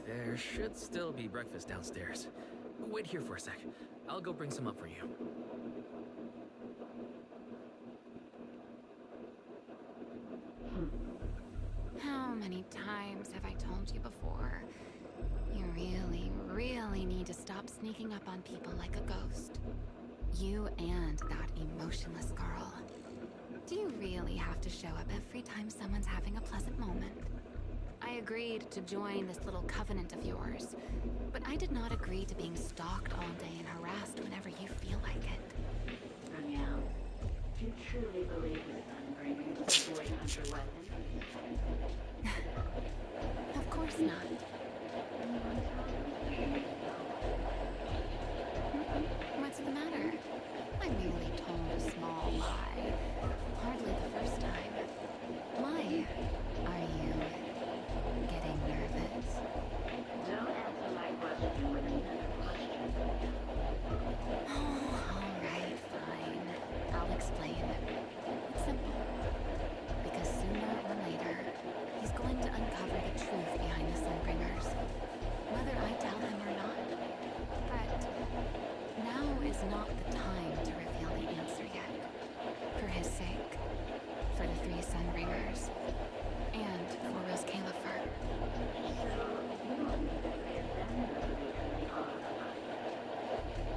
There should still be breakfast downstairs. Wait here for a sec. I'll go bring some up for you. How many times have I told you before? You really, really need to stop sneaking up on people like a ghost. You and that emotionless girl. Do you really have to show up every time someone's having a pleasant moment? I agreed to join this little covenant of yours, but I did not agree to being stalked all day and harassed whenever you feel like it. Danielle, do you truly believe the Sunbringer is a Void Hunter weapon? Of course not. What's the matter? I merely told a small lie. Hardly the first time. Why are you getting nervous? Don't answer my question with another question. Oh, all right, fine. I'll explain. It's simple. Because sooner or later, he's going to uncover the truth behind the Sunbringers. Whether I tell him or not. But now is not the time to reveal the answer yet. For his sake. For the 3 Sunbringers. And for Rose Califer.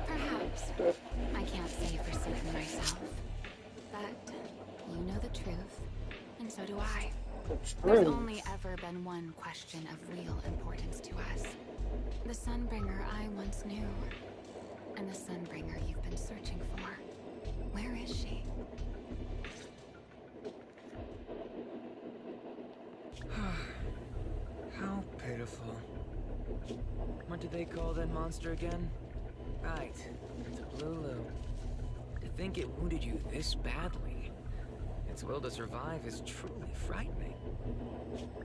Perhaps. I can't say for certain myself. But you know the truth, and so do I. There's only ever been one question of real importance to us. The Sunbringer I once knew. And the Sunbringer you've been searching for. Where is she? How pitiful. What did they call that monster again? Right, the Lulu. To think it wounded you this badly. Its will to survive is truly frightening.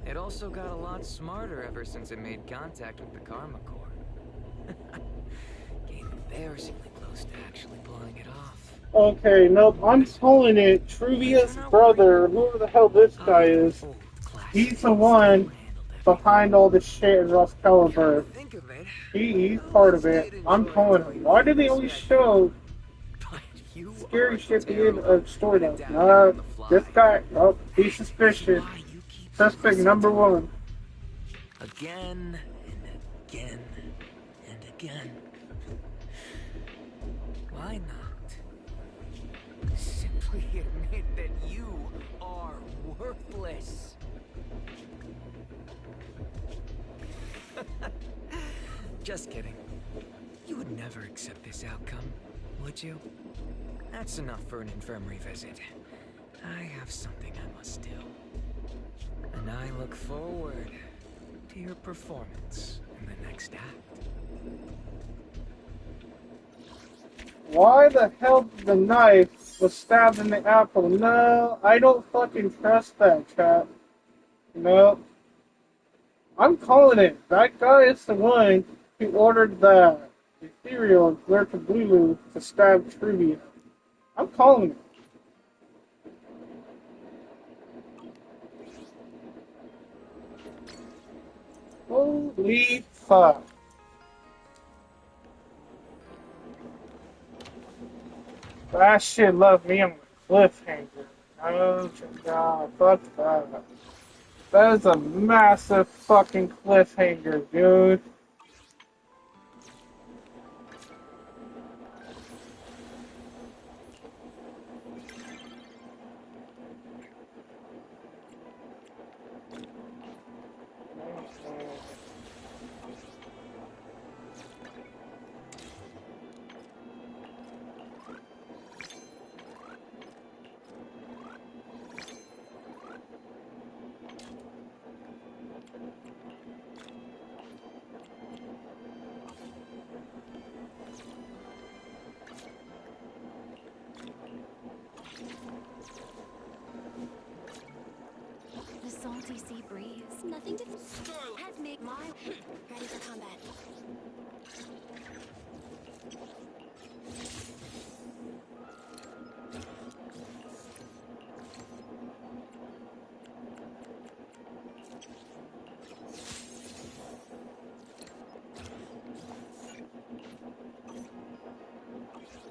It also got a lot smarter ever since it made contact with the Karma Core. Came embarrassingly close to actually blowing it off. Okay, nope, I'm calling it Truvia's brother, whoever the hell this guy is. He's the one behind all this shit in Ross Caliber. Think of it. He's part of it. I'm calling him. Why do they always show You scary are shit at the end of terrible. storyline? This guy, oh, he's suspicious. Suspect number one. Again and again and again. Why not? Simply admit that you are worthless. Just kidding. You would never accept this outcome, would you? That's enough for an infirmary visit. I have something I must do. And I look forward to your performance in the next act. Why the hell did the knife was stabbed in the apple? No, I don't fucking trust that, chat. No. I'm calling it. That guy is the one who ordered the ethereal Glare to Blue to stab Trivia. I'm calling it. Holy fuck. That shit left me on a cliffhanger. Oh god, fuck that. That is a massive fucking cliffhanger, dude. The salty sea breeze. Nothing to has made my ready for combat.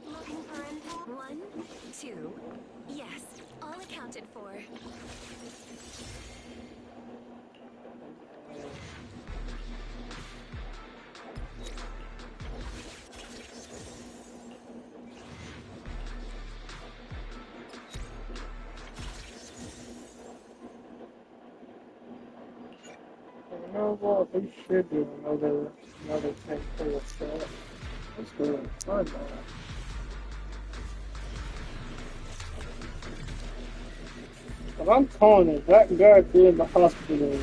Looking for info? 1, 2. Yes, all accounted for. You know what? We should do another thing for the set. Let's do it. Why not? But I'm calling it. That guy in the hospital.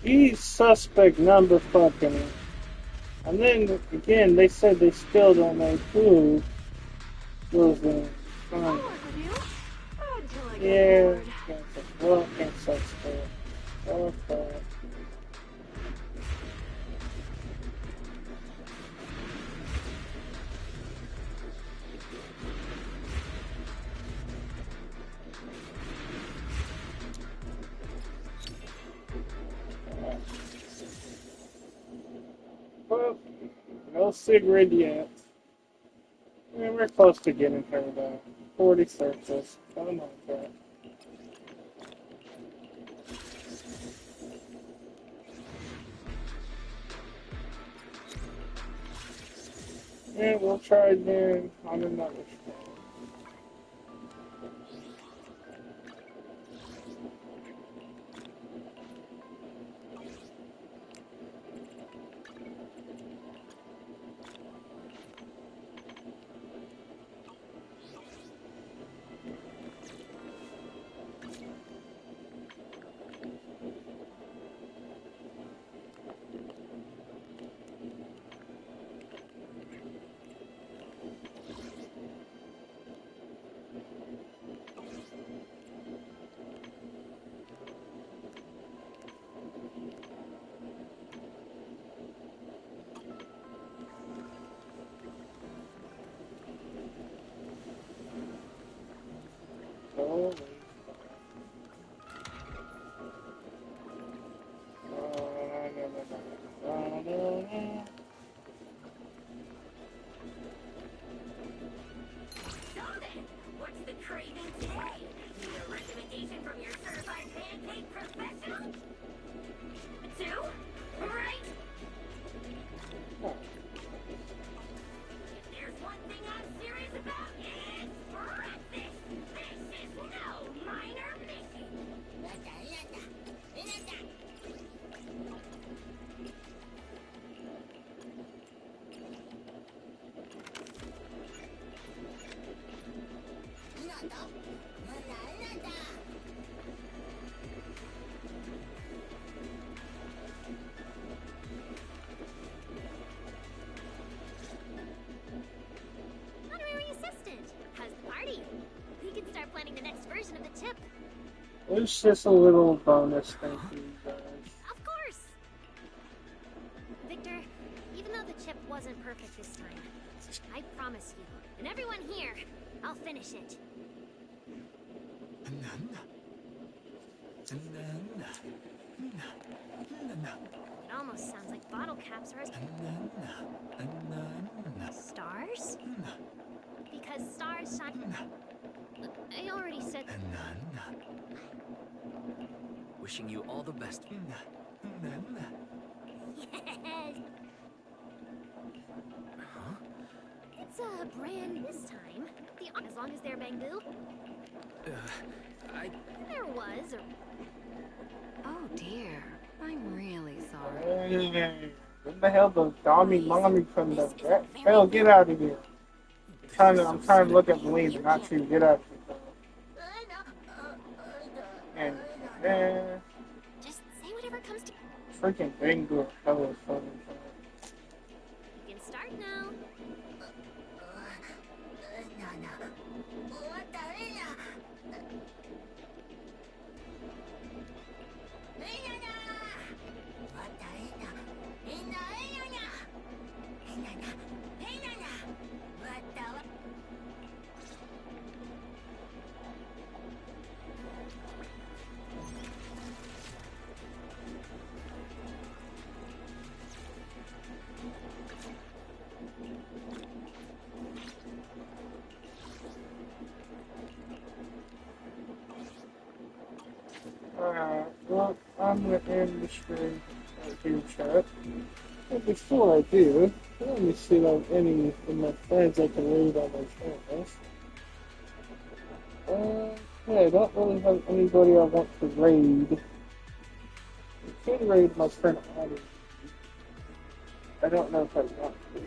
He's suspect number fucking. And then again, they said they still don't know who was in. Yeah, well, can't suspect. Okay. Well, no cigarette yet. Yeah, we're close to getting her though. 40 searches. Come on, Jack. Yeah, we'll try again on another show. Honorary assistant, how's the party? We can start planning the next version of the chip. It's just a little bonus thing for you guys. Of course! Victor, even though the chip wasn't perfect this time, I promise you, and everyone here, I'll finish it. It almost sounds like bottle caps are as... Stars? Because stars shine... I already said... Wishing you all the best. Yes! Huh? It's a brand this time. As long as they're bamboo. There was a... Oh dear. I'm really sorry. Hey, what the hell, the dummy mommy from the vet? Hell, get out of here. I'm trying to look at Louise, not you. Get out of here. And, Just say whatever comes to... freaking Bangalore. That was funny. You can start now. Alright, well, I'm going to end the stream right here, chat. But before I do, let me see if I have any of my friends I can read on my channels. Yeah, I don't really have anybody I want to raid. I can raid my friend Audie. I don't know if I want to.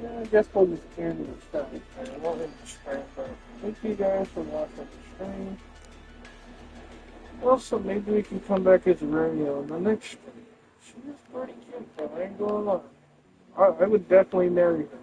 Yeah, I guess we'll just end the stream. I won't end the stream, but thank you guys for watching the stream. Also, maybe we can come back as Romeo in the next stream. She is pretty cute though, I ain't gonna lie. I would definitely marry her.